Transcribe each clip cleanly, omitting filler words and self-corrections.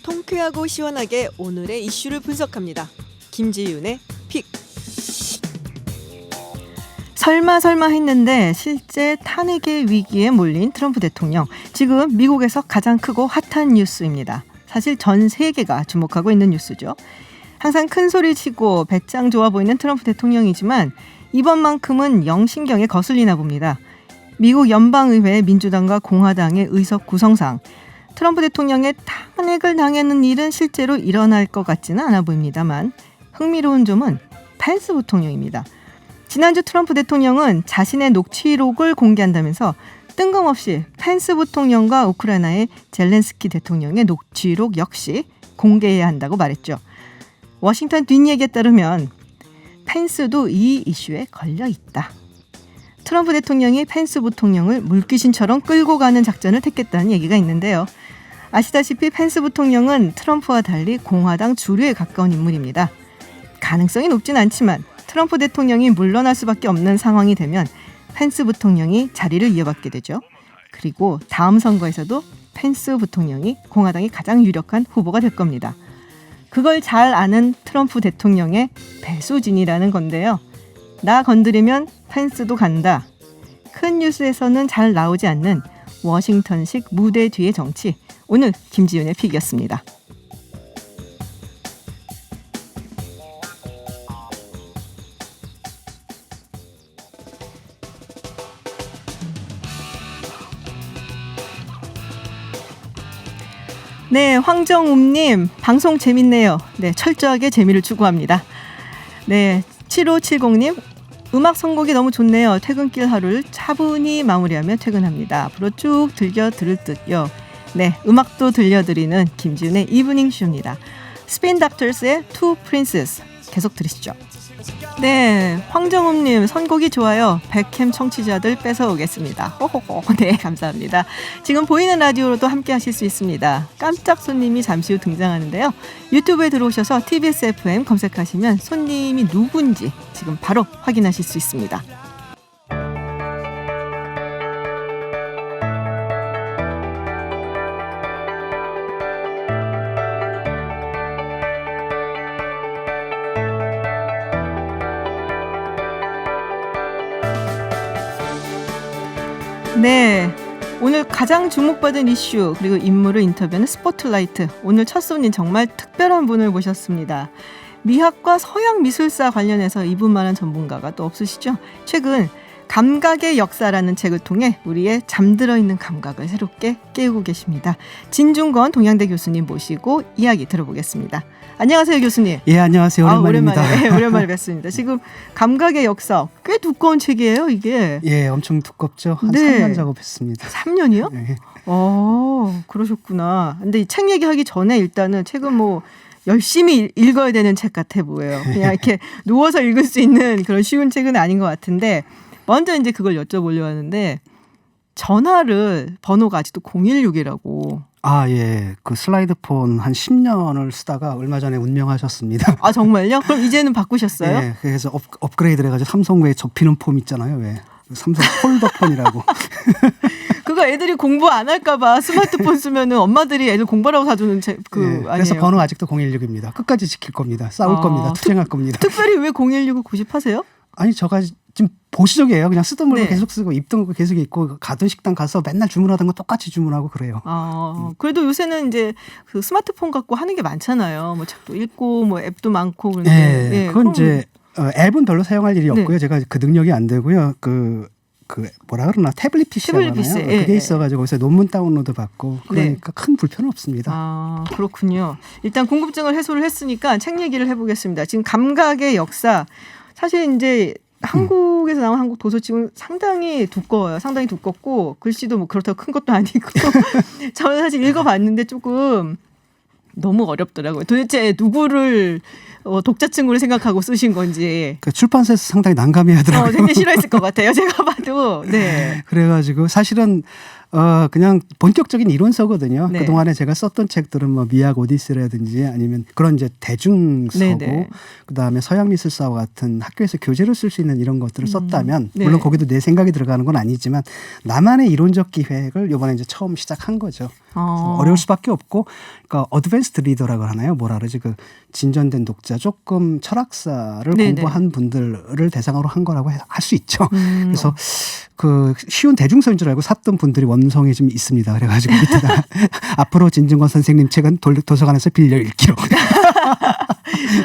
통쾌하고 시원하게 오늘의 이슈를 분석합니다. 김지윤의 픽. 설마 했는데 실제 탄핵의 위기에 몰린 트럼프 대통령. 지금 미국에서 가장 크고 핫한 뉴스입니다. 사실 전 세계가 주목하고 있는 뉴스죠. 항상 큰 소리 치고 배짱 좋아 보이는 트럼프 대통령이지만 이번만큼은 영신경에 거슬리나 봅니다. 미국 연방의회 민주당과 공화당의 의석 구성상 트럼프 대통령의 탄핵을 당하는 일은 실제로 일어날 것 같지는 않아 보입니다만 흥미로운 점은 펜스 부통령입니다. 지난주 트럼프 대통령은 자신의 녹취록을 공개한다면서 뜬금없이 펜스 부통령과 우크라이나의 젤렌스키 대통령의 녹취록 역시 공개해야 한다고 말했죠. 워싱턴 뒷얘기에 따르면 펜스도 이 이슈에 걸려 있다. 트럼프 대통령이 펜스 부통령을 물귀신처럼 끌고 가는 작전을 택했다는 얘기가 있는데요. 아시다시피 펜스 부통령은 트럼프와 달리 공화당 주류에 가까운 인물입니다. 가능성이 높진 않지만 트럼프 대통령이 물러날 수밖에 없는 상황이 되면 펜스 부통령이 자리를 이어받게 되죠. 그리고 다음 선거에서도 펜스 부통령이 공화당의 가장 유력한 후보가 될 겁니다. 그걸 잘 아는 트럼프 대통령의 배수진이라는 건데요. 나 건드리면 펜스도 간다. 큰 뉴스에서는 잘 나오지 않는 워싱턴식 무대 뒤의 정치. 오늘 김지윤의 픽이었습니다. 네, 황정움님 방송 재밌네요. 네, 철저하게 재미를 추구합니다. 네, 7570님 음악 선곡이 너무 좋네요. 퇴근길 하루를 차분히 마무리하며 퇴근합니다. 앞으로 쭉 들려 들을 듯요. 네, 음악도 들려드리는 김지윤의 이브닝 쇼입니다. 스핀 닥터스의 투 프린세스 계속 들으시죠. 네, 황정음님 선곡이 좋아요. 백캠 청취자들 뺏어오겠습니다. 호호호. 네, 감사합니다. 지금 보이는 라디오로도 함께 하실 수 있습니다. 깜짝 손님이 잠시 후 등장하는데요. 유튜브에 들어오셔서 TBS FM 검색하시면 손님이 누군지 지금 바로 확인하실 수 있습니다. 네, 오늘 가장 주목받은 이슈 그리고 인물을 인터뷰하는 스포트라이트. 오늘 첫 손님 정말 특별한 분을 모셨습니다. 미학과 서양미술사 관련해서 이분만한 전문가가 또 없으시죠? 최근 감각의 역사라는 책을 통해 우리의 잠들어 있는 감각을 새롭게 깨우고 계십니다. 진중권 동양대 교수님 모시고 이야기 들어보겠습니다. 안녕하세요, 교수님. 예, 안녕하세요. 오랜만입니다. 오랜만에 뵙습니다. 지금 감각의 역사 꽤 두꺼운 책이에요, 이게. 예, 엄청 두껍죠. 한 네. 3년 작업했습니다. 3년이요? 네. 그러셨구나. 근데 이 책 얘기하기 전에 일단은 책은 뭐 열심히 읽어야 되는 책 같아 보여요. 그냥 이렇게 누워서 읽을 수 있는 그런 쉬운 책은 아닌 것 같은데 먼저 이제 그걸 여쭤보려고 하는데 전화를 번호가 아직도 016이라고. 아, 예. 그 슬라이드폰 한 10년을 쓰다가 얼마 전에 운명하셨습니다. 아, 정말요? 그럼 이제는 바꾸셨어요? 예, 그래서 업그레이드를 해가지고 삼성 왜 접히는 폼 있잖아요. 왜? 삼성 폴더폰이라고. 그거 애들이 공부 안 할까 봐 스마트폰 쓰면은 엄마들이 애들 공부하라고 사주는 책 예, 아니에요? 그래서 번호 아직도 016입니다. 끝까지 지킬 겁니다. 싸울 겁니다. 투쟁할 겁니다. 특별히 왜 016을 고집하세요? 아니, 저가 지금 보수적이에요. 그냥 쓰던 물건 네. 계속 쓰고 입던 거 계속 입고 가던 식당 가서 맨날 주문하던 거 똑같이 주문하고 그래요. 그래도 요새는 이제 그 스마트폰 갖고 하는 게 많잖아요. 뭐 책도 읽고 뭐 앱도 많고 그런데. 예, 그건 이제 앱은 별로 사용할 일이 없고요. 네. 제가 그 능력이 안 되고요. 그 뭐라 그러나 태블릿 PC라고 하나요? 예, 그게 예. 있어가지고 거기서 논문 다운로드 받고 그러니까 큰 불편은 없습니다. 그렇군요. 일단 궁금증을 해소를 했으니까 책 얘기를 해보겠습니다. 지금 감각의 역사. 사실 이제 한국에서 나온 한국 도서책은 상당히 두꺼워요. 상당히 두껍고 글씨도 뭐 그렇다고 큰 것도 아니고 저는 사실 읽어봤는데 조금 너무 어렵더라고요. 도대체 누구를 독자층으로 생각하고 쓰신 건지. 그 출판사에서 상당히 난감해하더라고요. 되게 싫어했을 것 같아요. 제가 봐도. 네. 그래가지고 사실은 그냥 본격적인 이론서거든요. 네. 그동안에 제가 썼던 책들은 뭐 미학 오디세이라든지 아니면 그런 이제 대중서고 네네. 그다음에 서양 미술사와 같은 학교에서 교재로 쓸 수 있는 이런 것들을 썼다면 네. 물론 거기도 내 생각이 들어가는 건 아니지만 나만의 이론적 기획을 이번에 이제 처음 시작한 거죠. 어려울 수밖에 없고 그러니까 어드밴스드 리더라고 하나요? 뭐라 그러지? 그 진전된 독자 조금 철학사를 네네. 공부한 분들을 대상으로 한 거라고 할 수 있죠. 그래서 그 쉬운 대중서인 줄 알고 샀던 분들이 원성에 좀 있습니다. 그래가지고 밑에다가 앞으로 진중권 선생님 책은 도서관에서 빌려 읽기로.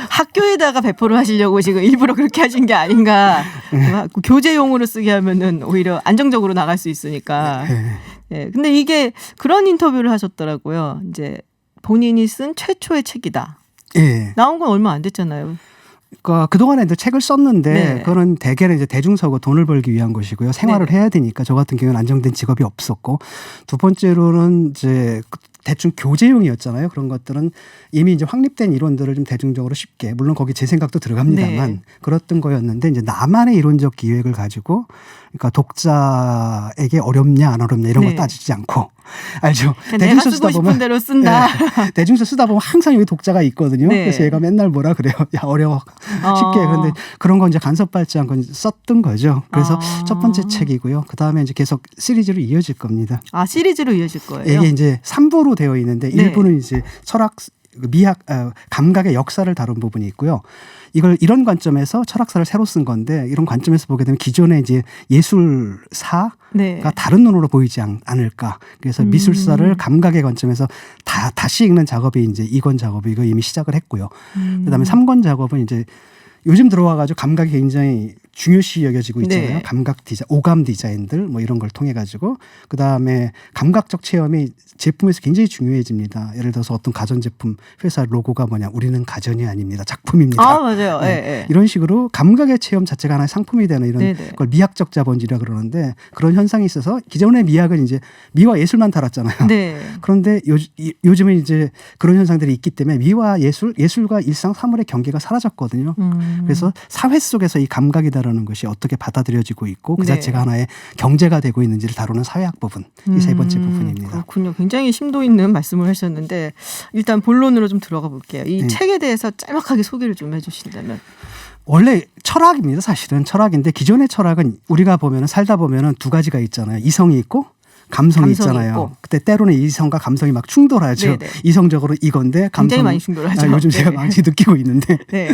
학교에다가 배포를 하시려고 지금 일부러 그렇게 하신 게 아닌가. 교재용으로 쓰게 하면은 오히려 안정적으로 나갈 수 있으니까. 네. 근데 이게 그런 인터뷰를 하셨더라고요. 이제 본인이 쓴 최초의 책이다. 예. 나온 건 얼마 안 됐잖아요. 그러니까 그동안에 이제 책을 썼는데 네. 그거는 대개는 이제 대중서고 돈을 벌기 위한 것이고요. 생활을 네. 해야 되니까 저 같은 경우는 안정된 직업이 없었고 두 번째로는 이제 대충 교재용이었잖아요. 그런 것들은 이미 이제 확립된 이론들을 좀 대중적으로 쉽게 물론 거기 제 생각도 들어갑니다만 네. 그랬던 거였는데 이제 나만의 이론적 기획을 가지고 그러니까 독자에게 어렵냐 안 어렵냐 이런 네. 거 따지지 않고 알죠. 내가 쓰고 싶은 대로 쓴다. 네, 대중서 쓰다 보면 항상 여기 독자가 있거든요. 네. 그래서 얘가 맨날 뭐라 그래요. 야 어려워 쉽게 그런데 그런 거 이제 간섭받지 않고 썼던 거죠. 그래서 첫 번째 책이고요. 그 다음에 이제 계속 시리즈로 이어질 겁니다. 아 시리즈로 이어질 거예요. 이게 이제 3부로 되어 있는데 네. 1부는 이제 철학 미학 감각의 역사를 다룬 부분이 있고요. 이걸 이런 관점에서 철학사를 새로 쓴 건데 이런 관점에서 보게 되면 기존의 이제 예술사가 네. 다른 눈으로 보이지 않을까. 그래서 미술사를 감각의 관점에서 다시 읽는 작업이 이제 2권 작업이고 이미 시작을 했고요. 그다음에 3권 작업은 이제 요즘 들어와가지고 감각이 굉장히 중요시 여겨지고 있잖아요. 네. 감각 디자인, 오감 디자인들 뭐 이런 걸 통해 가지고 그 다음에 감각적 체험이 제품에서 굉장히 중요해집니다. 예를 들어서 어떤 가전제품 회사 로고가 뭐냐, 우리는 가전이 아닙니다, 작품입니다. 아 맞아요. 네. 예, 예. 이런 식으로 감각의 체험 자체가 하나의 상품이 되는 이런 네네. 걸 미학적 자본주의라 그러는데 그런 현상이 있어서 기존의 미학은 이제 미와 예술만 달았잖아요. 네. 그런데 요즘은 이제 그런 현상들이 있기 때문에 미와 예술과 일상 사물의 경계가 사라졌거든요. 그래서 사회 속에서 이 감각이다라는 것이 어떻게 받아들여지고 있고 그 네. 자체가 하나의 경제가 되고 있는지를 다루는 사회학 부분, 이 세 번째 부분입니다. 그렇군요. 굉장히 심도 있는 말씀을 하셨는데 일단 본론으로 좀 들어가 볼게요. 이 책에 대해서 짤막하게 소개를 좀 해주신다면. 원래 철학입니다. 사실은 철학인데 기존의 철학은 우리가 보면은 살다 보면은 두 가지가 있잖아요. 이성이 있고 감성이 있잖아요. 있고. 그때 때로는 이성과 감성이 막 충돌하죠. 네네. 이성적으로 이건데 감성 굉장히 많이 충돌하죠. 요즘 제가 네. 많이 느끼고 있는데. 네.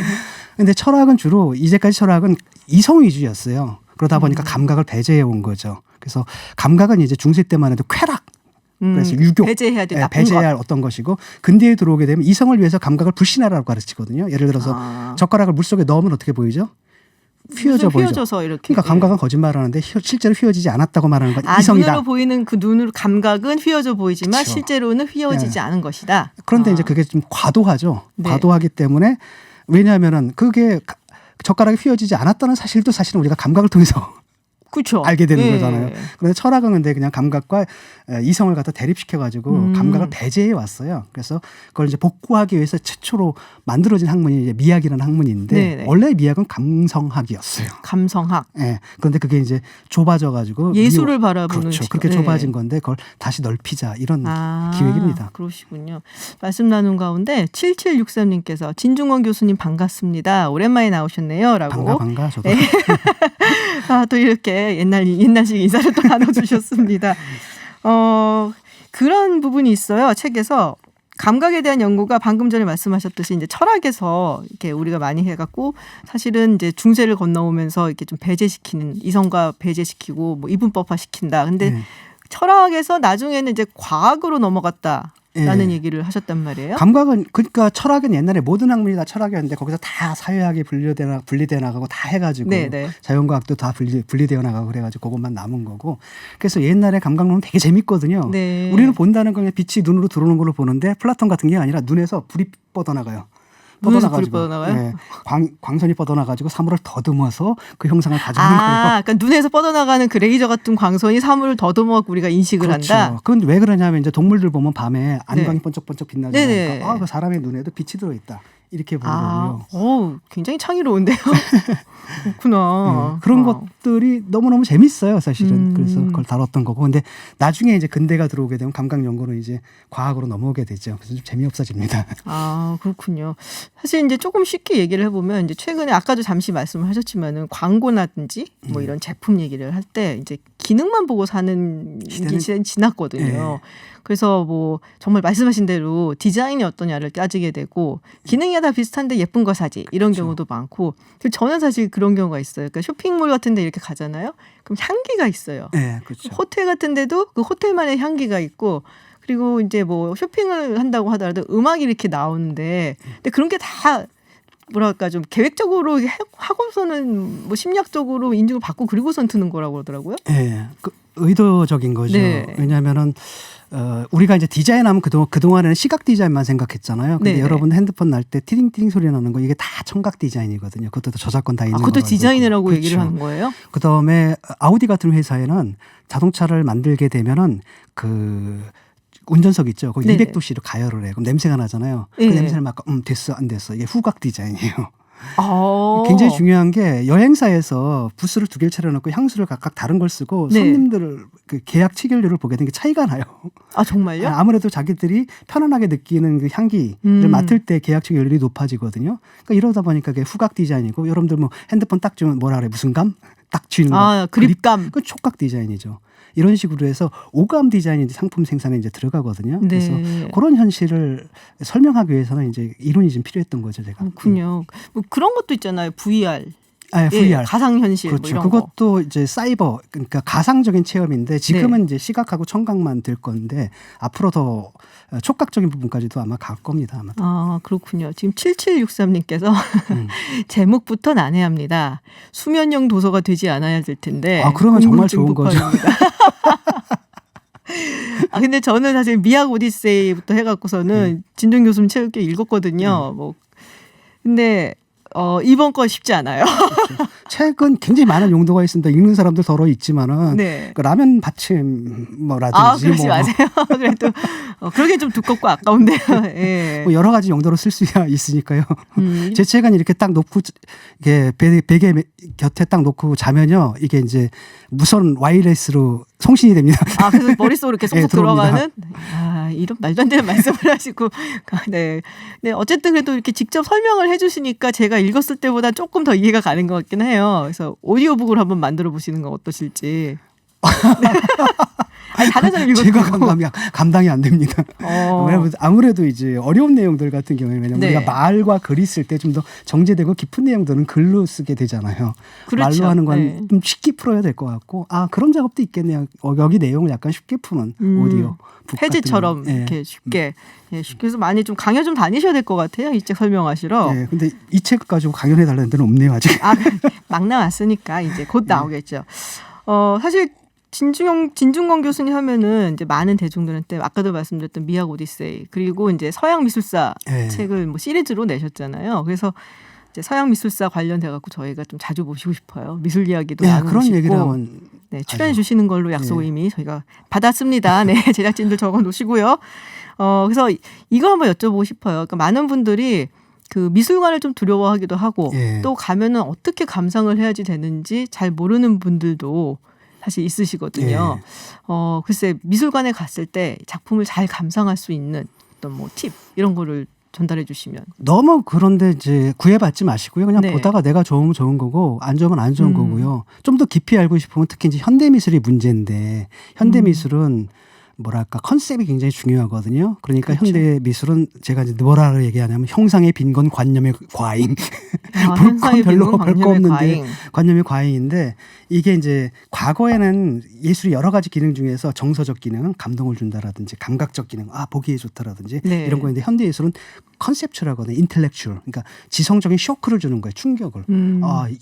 근데 철학은 주로 이제까지 철학은 이성 위주였어요. 그러다 보니까 감각을 배제해 온 거죠. 그래서 감각은 이제 중세 때만 해도 쾌락, 그래서 유교, 배제해야 될 나쁜 배제해야 것. 할 어떤 것이고 근대에 들어오게 되면 이성을 위해서 감각을 불신하라고 가르치거든요. 예를 들어서 젓가락을 물속에 넣으면 어떻게 보이죠? 휘어져 보이죠. 휘어져서 이렇게. 그러니까 감각은 거짓말하는데 실제로 휘어지지 않았다고 말하는 건 이성이다. 눈으로 보이는 그 눈으로 감각은 휘어져 보이지만 그쵸. 실제로는 휘어지지 네. 않은 것이다. 그런데 이제 그게 좀 과도하죠. 네. 과도하기 때문에 왜냐하면은 그게 젓가락이 휘어지지 않았다는 사실도 사실은 우리가 감각을 통해서 그렇죠. 알게 되는 예. 거잖아요. 그런데 철학은 근데 그냥 감각과 이성을 갖다 대립시켜가지고 감각을 배제해 왔어요. 그래서 그걸 이제 복구하기 위해서 최초로 만들어진 학문이 이제 미학이라는 학문인데 네네. 원래 미학은 감성학이었어요. 감성학. 예. 그런데 그게 이제 좁아져가지고 예술을 바라보는 그렇죠. 시각. 그렇게 네. 좁아진 건데 그걸 다시 넓히자 이런 기획입니다. 그러시군요. 말씀 나눈 가운데 7763님께서 진중권 교수님 반갑습니다. 오랜만에 나오셨네요. 라고. 반가 저도. 네. 또 이렇게 옛날식 인사를 또 나눠주셨습니다. 그런 부분이 있어요. 책에서 감각에 대한 연구가 방금 전에 말씀하셨듯이 이제 철학에서 이렇게 우리가 많이 해갖고 사실은 이제 중세를 건너오면서 이렇게 좀 배제시키는 이성과 배제시키고 뭐 이분법화 시킨다. 근데 철학에서 나중에는 이제 과학으로 넘어갔다. 라는 얘기를 하셨단 말이에요. 감각은 그러니까 철학은 옛날에 모든 학문이 다 철학이었는데 거기서 다 사회학이 분리되어 나가고 다 해가지고 네네. 자연과학도 다 분리되어 나가고 그래가지고 그것만 남은 거고 그래서 옛날에 감각론은 되게 재밌거든요. 네. 우리는 본다는 건 그냥 빛이 눈으로 들어오는 걸로 보는데 플라톤 같은 게 아니라 눈에서 불이 뻗어나가요. 눈에서 불이 뻗어나가요? 네. 광선이 뻗어나가지고 사물을 더듬어서 그 형상을 가져오는 거예요. 그러니까 눈에서 뻗어나가는 그 레이저 같은 광선이 사물을 더듬어 우리가 인식을 그렇죠. 한다. 그건 왜 그러냐면 이제 동물들 보면 밤에 안광이 네. 번쩍번쩍 네네. 빛나잖아요. 그 사람의 눈에도 빛이 들어있다. 이렇게 보더라고요. 굉장히 창의로운데요. 그렇구나. 그런 것들이 너무너무 재밌어요, 사실은. 그래서 그걸 다뤘던 거고. 근데 나중에 이제 근대가 들어오게 되면 감각 연구는 이제 과학으로 넘어오게 되죠. 그래서 좀 재미없어집니다. 그렇군요. 사실 이제 조금 쉽게 얘기를 해보면 이제 최근에 아까도 잠시 말씀을 하셨지만은 광고라든지 뭐 이런 제품 얘기를 할 때 이제 기능만 보고 사는 시대는 지났거든요. 그래서 뭐 정말 말씀하신 대로 디자인이 어떠냐를 따지게 되고 기능이 다 비슷한데 예쁜 거 사지 이런 경우도 많고 저는 사실 그런 경우가 있어요. 그러니까 쇼핑몰 같은 데 이렇게 가잖아요. 그럼 향기가 있어요. 네, 그렇죠. 호텔 같은 데도 그 호텔만의 향기가 있고 그리고 이제 뭐 쇼핑을 한다고 하더라도 음악이 이렇게 나오는데 근데 그런 게 다 뭐랄까 좀 계획적으로 하고서는 뭐 심리학적으로 인증을 받고 그리고선 트는 거라고 그러더라고요. 네, 의도적인 거죠. 네. 왜냐하면은 우리가 이제 디자인하면 그동안에는 시각 디자인만 생각했잖아요. 근데 여러분 핸드폰 날 때 티링티링 소리 나는 거 이게 다 청각 디자인이거든요. 그것도 저작권 다 있는 거라고. 그것도 디자인이라고 그렇죠. 얘기를 하는 거예요? 그다음에 아우디 같은 회사에는 자동차를 만들게 되면은 그 운전석 있죠. 거기 200도씨로 가열을 해요. 그럼 냄새가 나잖아요. 그 냄새를 맡고 됐어 안 됐어. 이게 후각 디자인이에요. 굉장히 중요한 게 여행사에서 부스를 2개를 차려놓고 향수를 각각 다른 걸 쓰고 손님들 그 계약 체결률을 보게 되는 게 차이가 나요. 정말요? 아무래도 자기들이 편안하게 느끼는 그 향기를 맡을 때 계약 체결률이 높아지거든요. 그러니까 이러다 보니까 그게 후각 디자인이고 여러분들 뭐 핸드폰 딱 주면 뭐라 그래 무슨 감? 딱 쥐는 거. 그립감. 그 촉각 디자인이죠. 이런 식으로 해서 오감 디자인이 상품 생산에 이제 들어가거든요. 그래서 그런 현실을 설명하기 위해서는 이제 이론이 좀 필요했던 거죠, 제가. 그렇군요. 뭐 그런 것도 있잖아요. VR. VR. 가상현실. 그렇죠. 뭐 이런 그것도 이제 사이버, 그러니까 가상적인 체험인데 지금은 이제 시각하고 청각만 될 건데 앞으로 더 촉각적인 부분까지도 아마 갈 겁니다. 아마. 그렇군요. 지금 7763님께서 제목부터 난해합니다. 수면형 도서가 되지 않아야 될 텐데. 그러면 정말 좋은 거죠. 근데 저는 사실 미학 오디세이부터 해갖고서는 진중 교수님 책 꽤 읽었거든요. 근데 이번 건 쉽지 않아요. 그렇죠. 책은 굉장히 많은 용도가 있습니다. 읽는 사람들 더러 있지만은 그 라면 받침 뭐라든지 그러지 마세요. 그래도 그러게 좀 두껍고 아까운데요. 뭐 여러 가지 용도로 쓸 수 있으니까요. 제 책은 이렇게 딱 놓고 이게 베개 곁에 딱 놓고 자면요. 이게 이제 무선 와이어리스로 송신이 됩니다. 그래서 머릿속으로 이렇게 쏙쏙 들어가는? 이런 말도 안 되는 말씀을 하시고. 네. 어쨌든 그래도 이렇게 직접 설명을 해 주시니까 제가 읽었을 때보다 조금 더 이해가 가는 것 같긴 해요. 그래서 오디오북을 한번 만들어 보시는 건 어떠실지. 다른 사람 읽어도 제가 감당이 안 됩니다. 왜냐하면 아무래도 이제 어려운 내용들 같은 경우에 왜냐면 우리가 말과 글이 쓸 때 좀 더 정제되고 깊은 내용들은 글로 쓰게 되잖아요. 그렇죠. 말로 하는 건 좀 쉽게 풀어야 될 것 같고 그런 작업도 있겠네요. 여기 내용을 약간 쉽게 푸는 오디오 북 페이지처럼 이렇게 쉽게 그래서 많이 좀 강연 좀 다니셔야 될 것 같아요. 이 책 설명하시러. 근데 이 책 가지고 강연해 달라는 데는 없네요 아직. 막 나왔으니까 이제 곧 나오겠죠. 사실 진중권 교수님 하면은 이제 많은 대중들한테 아까도 말씀드렸던 미학 오디세이 그리고 이제 서양 미술사 책을 뭐 시리즈로 내셨잖아요. 그래서 이제 서양 미술사 관련돼 갖고 저희가 좀 자주 모시고 싶어요. 미술 이야기도 나누고 그런 싶고. 얘기를 하면 출연해 주시는 걸로 약속을 이미 저희가 받았습니다. 제작진들 적어 놓으시고요. 그래서 이거 한번 여쭤보고 싶어요. 그러니까 많은 분들이 그 미술관을 좀 두려워하기도 하고 또 가면은 어떻게 감상을 해야지 되는지 잘 모르는 분들도 사실 있으시거든요. 글쎄 미술관에 갔을 때 작품을 잘 감상할 수 있는 어떤 뭐 팁 이런 거를 전달해 주시면. 너무 그런데 이제 구애받지 마시고요. 그냥 보다가 내가 좋으면 좋은 거고 안 좋으면 안 좋은 거고요. 좀 더 깊이 알고 싶으면 특히 이제 현대미술이 문제인데 현대미술은 뭐랄까 컨셉이 굉장히 중요하거든요. 그러니까 현대 미술은 제가 이제 뭐라 얘기하냐면 형상의 빈곤 관념의 과잉. 볼 건 별거 없는데 관념의 과잉인데 이게 이제 과거에는 예술이 여러 가지 기능 중에서 정서적 기능, 감동을 준다라든지 감각적 기능, 보기에 좋다라든지 이런 거인데 현대 예술은 컨셉츄얼하거든요. 인텔렉츄얼. 그러니까 지성적인 쇼크를 주는 거예요. 충격을.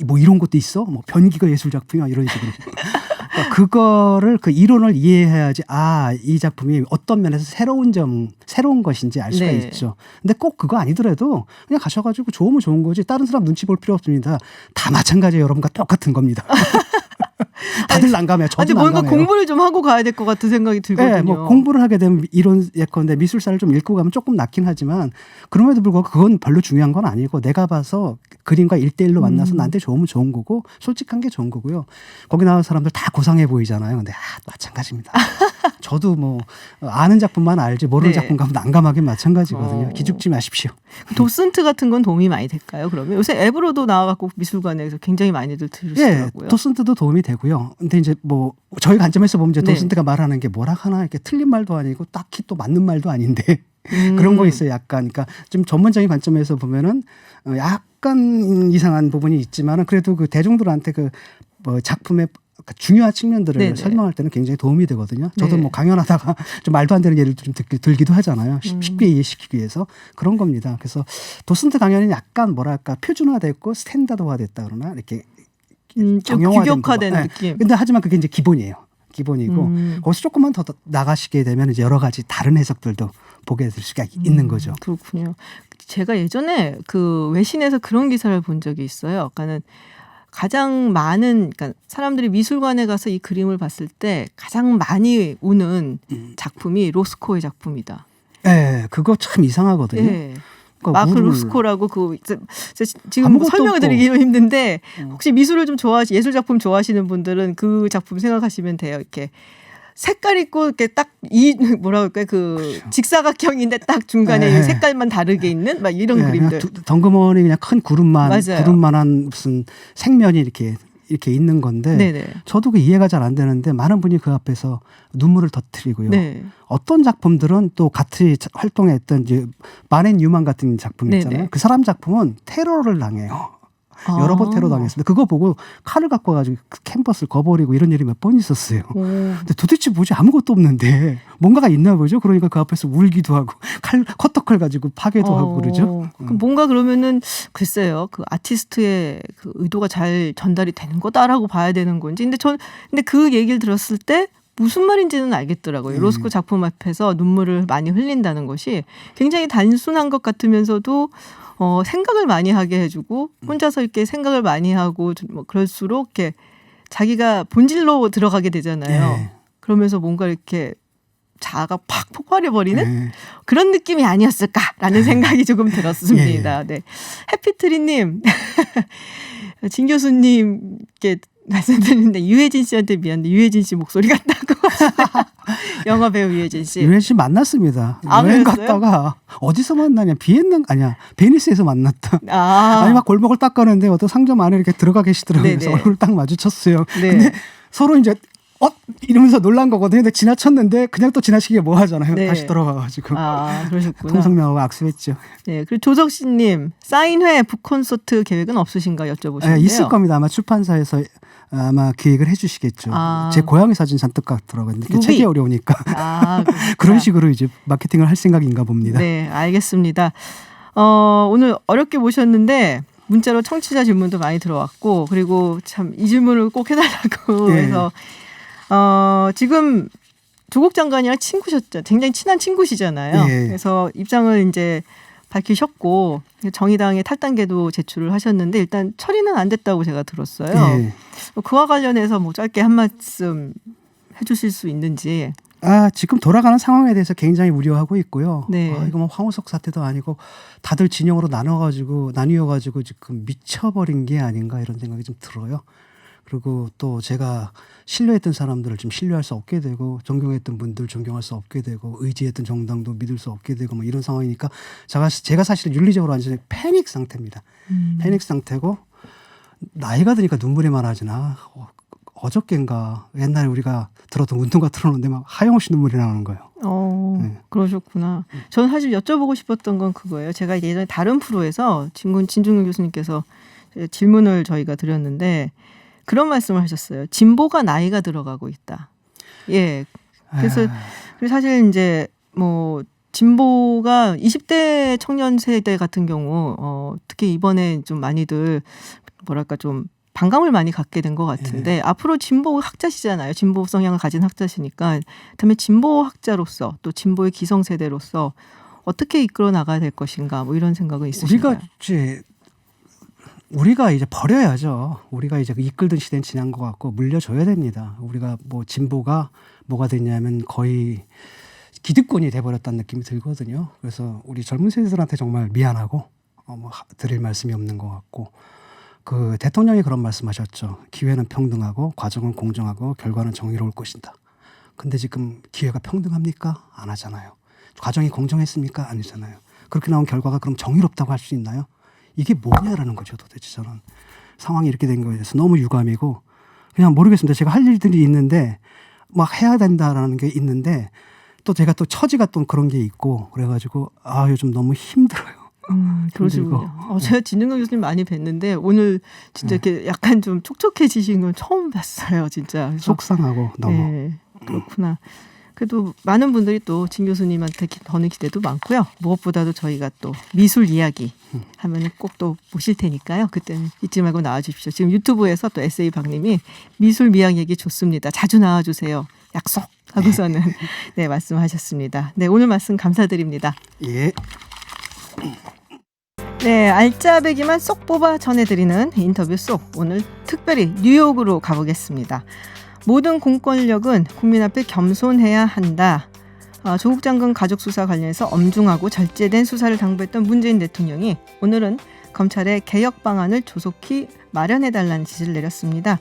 뭐 이런 것도 있어? 뭐 변기가 예술 작품이야 이런 식으로. 그러니까 그거를 그 이론을 이해해야지 이 작품이 어떤 면에서 새로운 것인지 알 수가 있죠. 근데 꼭 그거 아니더라도 그냥 가셔가지고 좋으면 좋은 거지 다른 사람 눈치 볼 필요 없습니다. 다 마찬가지예요. 여러분과 똑같은 겁니다. 다들 난감해요. 저도 아니 뭔가 난감해요. 공부를 좀 하고 가야 될 것 같은 생각이 들거든요. 네, 뭐 공부를 하게 되면 이론 예컨대 미술사를 좀 읽고 가면 조금 낫긴 하지만 그럼에도 불구하고 그건 별로 중요한 건 아니고 내가 봐서 그림과 1대1로 만나서 나한테 좋으면 좋은 거고 솔직한 게 좋은 거고요. 거기 나온 사람들 다 고상해 보이잖아요. 근데 마찬가지입니다. 저도 뭐 아는 작품만 알지 모르는 네. 작품 가면 난감하긴 마찬가지거든요. 기죽지 마십시오. 도슨트 같은 건 도움이 많이 될까요? 그러면 요새 앱으로도 나와갖고 미술관에서 굉장히 많이들 예, 들으시더라고요. 도슨트도 도움이 되고요. 근데 이제 뭐 저희 관점에서 보면 이제 네. 도슨트가 말하는 게 뭐라 하나 이렇게 틀린 말도 아니고 딱히 또 맞는 말도 아닌데 그런 거 있어요. 약간 그러니까 좀 전문적인 관점에서 보면은 약간 이상한 부분이 있지만은 그래도 그 대중들한테 그 뭐 작품의 중요한 측면들을 네네. 설명할 때는 굉장히 도움이 되거든요. 저도 네. 뭐 강연하다가 좀 말도 안 되는 예를 좀 들기도 하잖아요. 쉽게 이해시키기 위해서 그런 겁니다. 그래서 도슨트 강연이 약간 뭐랄까 표준화됐고 스탠다드화됐다 그러나 이렇게 좀 정형화된 규격화된 부분. 느낌. 근데 하지만 그게 이제 기본이에요. 기본이고 거기서 조금만 더 나가시게 되면 이제 여러 가지 다른 해석들도 보게 될 수가 있는 거죠. 그렇군요. 제가 예전에 그 외신에서 그런 기사를 본 적이 있어요. 그러니까는 가장 많은 그러니까 사람들이 미술관에 가서 이 그림을 봤을 때 가장 많이 우는 작품이 로스코의 작품이다. 네, 그거 참 이상하거든요. 예. 그러니까 마크 우를- 로스코라고 지금 아무것도 설명을 없고. 드리기 힘든데 혹시 미술을 좀 예술 작품 좋아하시는 분들은 그 작품 생각하시면 돼요. 이렇게 색깔 있고 이렇게 딱 뭐라 그럴까요? 그 그렇죠. 직사각형인데 딱 중간에 네. 색깔만 다르게 있는 막 이런 네, 그림들. 그냥 덩그머니 그냥 큰 맞아요. 구름만한 무슨 색면이 이렇게 있는 건데 네네. 저도 그 이해가 잘 안 되는데 많은 분이 그 앞에서 눈물을 터뜨리고요. 네. 어떤 작품들은 또 같이 활동했던 이제 마넨 뉴만 같은 작품 있잖아요. 네네. 그 사람 작품은 테러를 당해요. 여러 번 아. 테러 당했습니다. 그거 보고 칼을 갖고 가지고 그 캔버스를 거버리고 이런 일이 몇 번 있었어요. 오. 근데 도대체 뭐지 아무것도 없는데 뭔가가 있나 보죠. 그러니까 그 앞에서 울기도 하고 커터칼 가지고 파괴도 하고 그러죠. 그 뭔가 그러면은 글쎄요. 그 아티스트의 그 의도가 잘 전달이 되는 거다라고 봐야 되는 건지. 근데 그 얘기를 들었을 때 무슨 말인지는 알겠더라고요. 로스코 작품 앞에서 눈물을 많이 흘린다는 것이 굉장히 단순한 것 같으면서도 생각을 많이 하게 해주고 혼자서 이렇게 생각을 많이 하고 뭐 그럴수록 이렇게 자기가 본질로 들어가게 되잖아요. 네. 그러면서 뭔가 이렇게 자아가 팍 폭발해버리는 네. 그런 느낌이 아니었을까라는 생각이 조금 들었습니다. 네. 해피트리님, 진 교수님께 말씀드리는데 유해진 씨한테 미안한데 유해진 씨 목소리 같다고. 영화 배우 유해진 씨. 유해진 씨 만났습니다. 아, 여행 그랬어요? 갔다가 어디서 만나냐? 베니스에서 만났다. 아, 아니 막 골목을 딱 가는데 어떤 상점 안에 이렇게 들어가 계시더라고요. 네네. 그래서 얼굴 딱 마주쳤어요. 네. 근데 서로 이제 이러면서 놀란 거거든요. 근데 지나쳤는데 그냥 또 지나치게 뭐 하잖아요. 네. 다시 돌아가가지고 아, 그러셨구나. 통성명하고 악수했죠. 네. 그리고 조석씨님, 사인회 북콘서트 계획은 없으신가 여쭤보시는데요. 있을 겁니다. 아마 출판사에서 아마 기획을 해주시겠죠. 아. 제 고양이 사진 잔뜩 같더라고요. 근데 루비. 책이 어려우니까 아, 그런 식으로 이제 마케팅을 할 생각인가 봅니다. 네, 알겠습니다. 오늘 어렵게 모셨는데 문자로 청취자 질문도 많이 들어왔고 그리고 참 이 질문을 꼭 해달라고 네. 해서 지금 조국 장관이랑 친구셨죠. 굉장히 친한 친구시잖아요. 네. 그래서 입장을 이제 밝히셨고 정의당의 탈당계도 제출을 하셨는데 일단 처리는 안 됐다고 제가 들었어요. 네. 그와 관련해서 뭐 짧게 한 말씀 해주실 수 있는지. 지금 돌아가는 상황에 대해서 굉장히 우려하고 있고요. 네. 이거 뭐 황우석 사태도 아니고 다들 진영으로 나뉘어가지고 지금 미쳐버린 게 아닌가 이런 생각이 좀 들어요. 그리고 또 제가 신뢰했던 사람들을 좀 신뢰할 수 없게 되고 존경했던 분들 존경할 수 없게 되고 의지했던 정당도 믿을 수 없게 되고 뭐 이런 상황이니까 제가 사실 윤리적으로 완전히 패닉 상태입니다. 패닉 상태고 나이가 드니까 눈물이 많아지나 어저께인가 옛날에 우리가 들었던 운동가 틀어놓는데 막 하염없이 눈물이 나는 거예요. 네. 그러셨구나. 저는 사실 여쭤보고 싶었던 건 그거예요. 제가 예전에 다른 프로에서 진중근 교수님께서 질문을 저희가 드렸는데 그런 말씀을 하셨어요. 진보가 나이가 들어가고 있다. 예. 그래서 사실 이제 뭐 진보가 20대 청년 세대 같은 경우 특히 이번에 좀 많이들 뭐랄까 좀 반감을 많이 갖게 된 것 같은데 앞으로 진보 학자시잖아요. 진보 성향을 가진 학자시니까 그다음에 진보 학자로서 또 진보의 기성세대로서 어떻게 이끌어 나가야 될 것인가 뭐 이런 생각은 있으신가요? 우리가 이제 우리가 이제 버려야죠. 우리가 이제 이끌던 시대는 지난 것 같고 물려줘야 됩니다. 우리가 뭐 진보가 뭐가 됐냐면 거의 기득권이 돼버렸다는 느낌이 들거든요. 그래서 우리 젊은 세대들한테 정말 미안하고 드릴 말씀이 없는 것 같고 그 대통령이 그런 말씀하셨죠. 기회는 평등하고 과정은 공정하고 결과는 정의로울 것이다. 근데 지금 기회가 평등합니까? 안 하잖아요. 과정이 공정했습니까? 아니잖아요. 그렇게 나온 결과가 그럼 정의롭다고 할 수 있나요? 이게 뭐냐라는 거죠. 도대체 저는 상황이 이렇게 된 거에 대해서 너무 유감이고 그냥 모르겠습니다. 제가 할 일들이 있는데 막 해야 된다라는 게 있는데 또 제가 또 처지가 또 그런 게 있고 그래가지고 요즘 너무 힘들어요. 그러시군요. 제가 진중권 교수님 많이 뵀는데 오늘 진짜 이렇게 약간 좀 촉촉해지신 건 처음 봤어요. 진짜. 그래서, 속상하고 너무. 네, 그렇구나. 그래도 많은 분들이 또 진 교수님한테 버는 기대도 많고요. 무엇보다도 저희가 또 미술 이야기 하면 꼭 또 보실 테니까요. 그때는 잊지 말고 나와주십시오. 지금 유튜브에서 또 에세이 박님이 미술 미학 얘기 좋습니다. 자주 나와주세요. 약속 하고서는 네 말씀하셨습니다. 네 오늘 말씀 감사드립니다. 예. 네, 알짜배기만 쏙 뽑아 전해드리는 인터뷰 속 오늘 특별히 뉴욕으로 가보겠습니다. 모든 공권력은 국민 앞에 겸손해야 한다. 조국 장관 가족 수사 관련해서 엄중하고 절제된 수사를 당부했던 문재인 대통령이 오늘은 검찰의 개혁 방안을 조속히 마련해달라는 지시를 내렸습니다.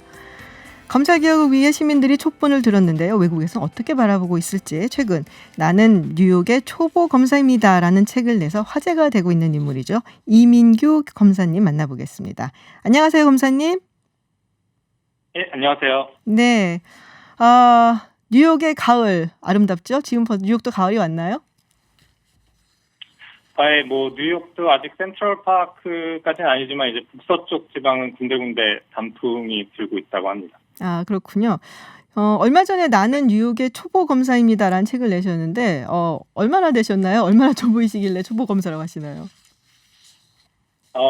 검찰 개혁을 위해 시민들이 촉분을 들었는데요. 외국에서 어떻게 바라보고 있을지 최근 나는 뉴욕의 초보 검사입니다라는 책을 내서 화제가 되고 있는 인물이죠. 이민규 검사님 만나보겠습니다. 안녕하세요, 검사님. 예, 안녕하세요. 네, 뉴욕의 가을 아름답죠? 지금 뉴욕도 가을이 왔나요? 뉴욕도 아직 센트럴파크까지는 아니지만 이제 북서쪽 지방은 군데군데 단풍이 들고 있다고 합니다. 아, 그렇군요. 얼마 전에 나는 뉴욕의 초보 검사입니다라는 책을 내셨는데 얼마나 되셨나요? 얼마나 초보이시길래 초보 검사라고 하시나요?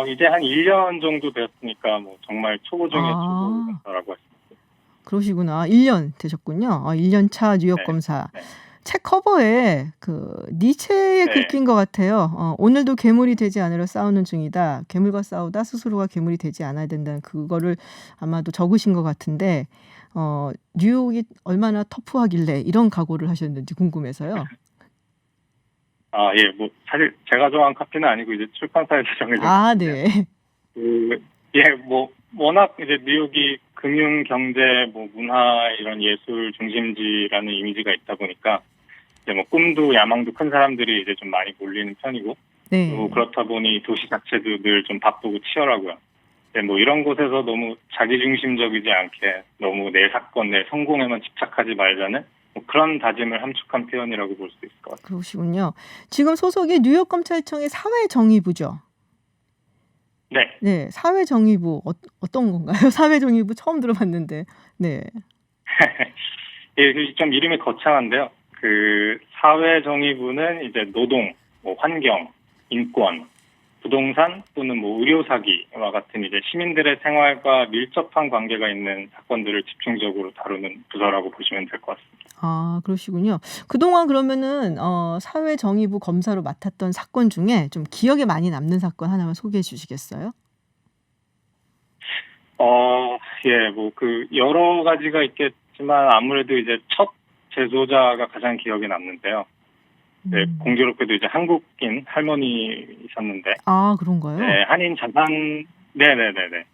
이제 한 1년 정도 되었으니까 정말 초보 중에 초보 검사라고 하십니다. 그러시구나. 1년 되셨군요. 1년 차 뉴욕 네, 검사. 네. 책 커버에 니체의 네. 글귀인 것 같아요. 오늘도 괴물이 되지 않으려 싸우는 중이다. 괴물과 싸우다 스스로가 괴물이 되지 않아야 된다는 그거를 아마도 적으신 것 같은데 뉴욕이 얼마나 터프하길래 이런 각오를 하셨는지 궁금해서요. 예, 사실 제가 정한 카피는 아니고 이제 출판사에서 정해진 아, 카피인데요. 네. 워낙 이제 뉴욕이 금융, 경제, 문화 이런 예술 중심지라는 이미지가 있다 보니까 이제 꿈도 야망도 큰 사람들이 이제 좀 많이 몰리는 편이고 네. 또 그렇다 보니 도시 자체도 늘 좀 바쁘고 치열하고요. 이런 곳에서 너무 자기중심적이지 않게 너무 내 사건, 내 성공에만 집착하지 말자는 그런 다짐을 함축한 표현이라고 볼 수 있을 것 같아요. 그러시군요. 지금 소속이 뉴욕검찰청의 사회정의부죠. 네. 네, 사회정의부 어떤 건가요? 사회정의부 처음 들어봤는데. 네. 예, 좀 이름이 거창한데요. 그 사회정의부는 이제 노동, 환경, 인권, 부동산 또는 의료 사기와 같은 이제 시민들의 생활과 밀접한 관계가 있는 사건들을 집중적으로 다루는 부서라고 보시면 될 것 같습니다. 아, 그러시군요. 그동안 그러면은 사회정의부 검사로 맡았던 사건 중에 좀 기억에 많이 남는 사건 하나만 소개해 주시겠어요? 여러 가지가 있겠지만 아무래도 이제 첫 제소자가 가장 기억에 남는데요. 네, 공교롭게도 이제 한국인 할머니이셨는데. 아, 그런가요? 네, 네네네네.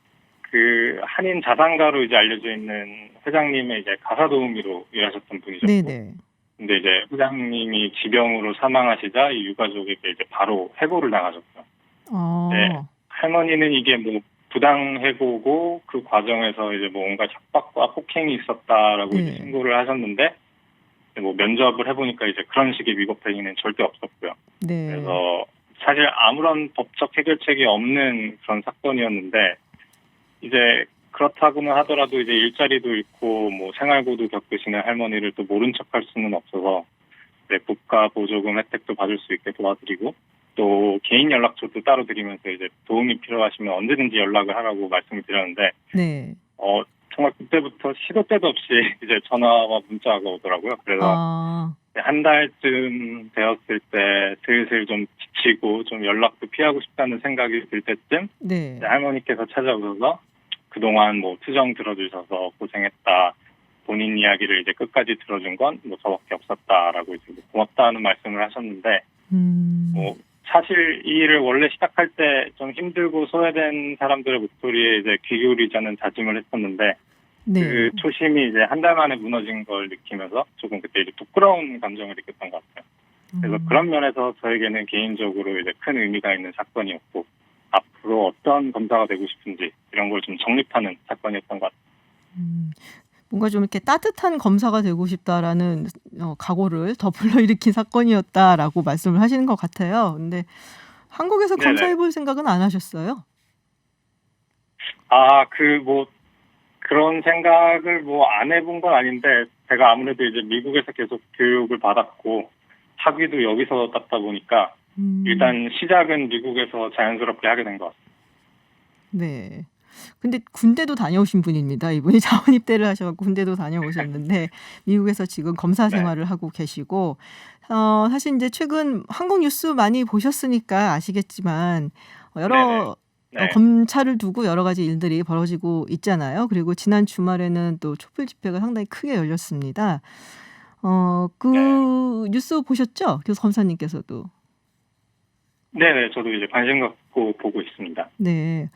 그 한인 자산가로 이제 알려져 있는 회장님의 이제 가사 도우미로 일하셨던 분이셨고. 네네. 근데 이제 회장님이 지병으로 사망하시자 이 유가족에게 이제 바로 해고를 당하셨죠. 네, 할머니는 이게 부당 해고고 그 과정에서 이제 온갖 협박과 폭행이 있었다라고 네. 이제 신고를 하셨는데 면접을 해보니까 이제 그런 식의 위법 행위는 절대 없었고요. 네. 그래서 사실 아무런 법적 해결책이 없는 그런 사건이었는데 이제 그렇다고는 하더라도 이제 일자리도 잃고 생활고도 겪으시는 할머니를 또 모른 척할 수는 없어서 국가 보조금 혜택도 받을 수 있게 도와드리고 또 개인 연락처도 따로 드리면서 이제 도움이 필요하시면 언제든지 연락을 하라고 말씀을 드렸는데 네. 정말 그때부터 시도 때도 없이 이제 전화와 문자가 오더라고요. 그래서 아, 한 달쯤 되었을 때 슬슬 좀 지치고 좀 연락도 피하고 싶다는 생각이 들 때쯤 네. 이제 할머니께서 찾아오셔서 그동안 뭐 투정 들어주셔서 고생했다. 본인 이야기를 이제 끝까지 들어준 건 뭐 저밖에 없었다라고 이제 뭐 고맙다는 말씀을 하셨는데 뭐 사실 이 일을 원래 시작할 때 좀 힘들고 소외된 사람들의 목소리에 이제 귀 기울이자는 다짐을 했었는데 네. 그 초심이 이제 한 달 만에 무너진 걸 느끼면서 조금 그때 이제 부끄러운 감정을 느꼈던 것 같아요. 그래서 그런 면에서 저에게는 개인적으로 이제 큰 의미가 있는 사건이었고 앞으로 어떤 검사가 되고 싶은지 이런 걸 좀 정립하는 사건이었던 것 같아요. 음, 뭔가 좀 이렇게 따뜻한 검사가 되고 싶다라는 각오를 더 불러일으킨 사건이었다라고 말씀을 하시는 것 같아요. 근데 한국에서 네네. 검사해볼 생각은 안 하셨어요? 뭐 그런 생각을 뭐 안 해본 건 아닌데 제가 아무래도 이제 미국에서 계속 교육을 받았고 학위도 여기서 땄다 보니까 일단 시작은 미국에서 자연스럽게 하게 된 것 같습니다. 네. 근데 군대도 다녀오신 분입니다. 이분이 자원 입대를 하셔갖고 군대도 다녀오셨는데 미국에서 지금 검사 네. 생활을 하고 계시고 사실 이제 최근 한국 뉴스 많이 보셨으니까 아시겠지만 여러 네. 검찰을 두고 여러 가지 일들이 벌어지고 있잖아요. 그리고 지난 주말에는 또 촛불 집회가 상당히 크게 열렸습니다. 그 뉴스 보셨죠? 교수 검사님께서도. 네네, 저도 이제 관심 갖고 보고 있습니다. 네.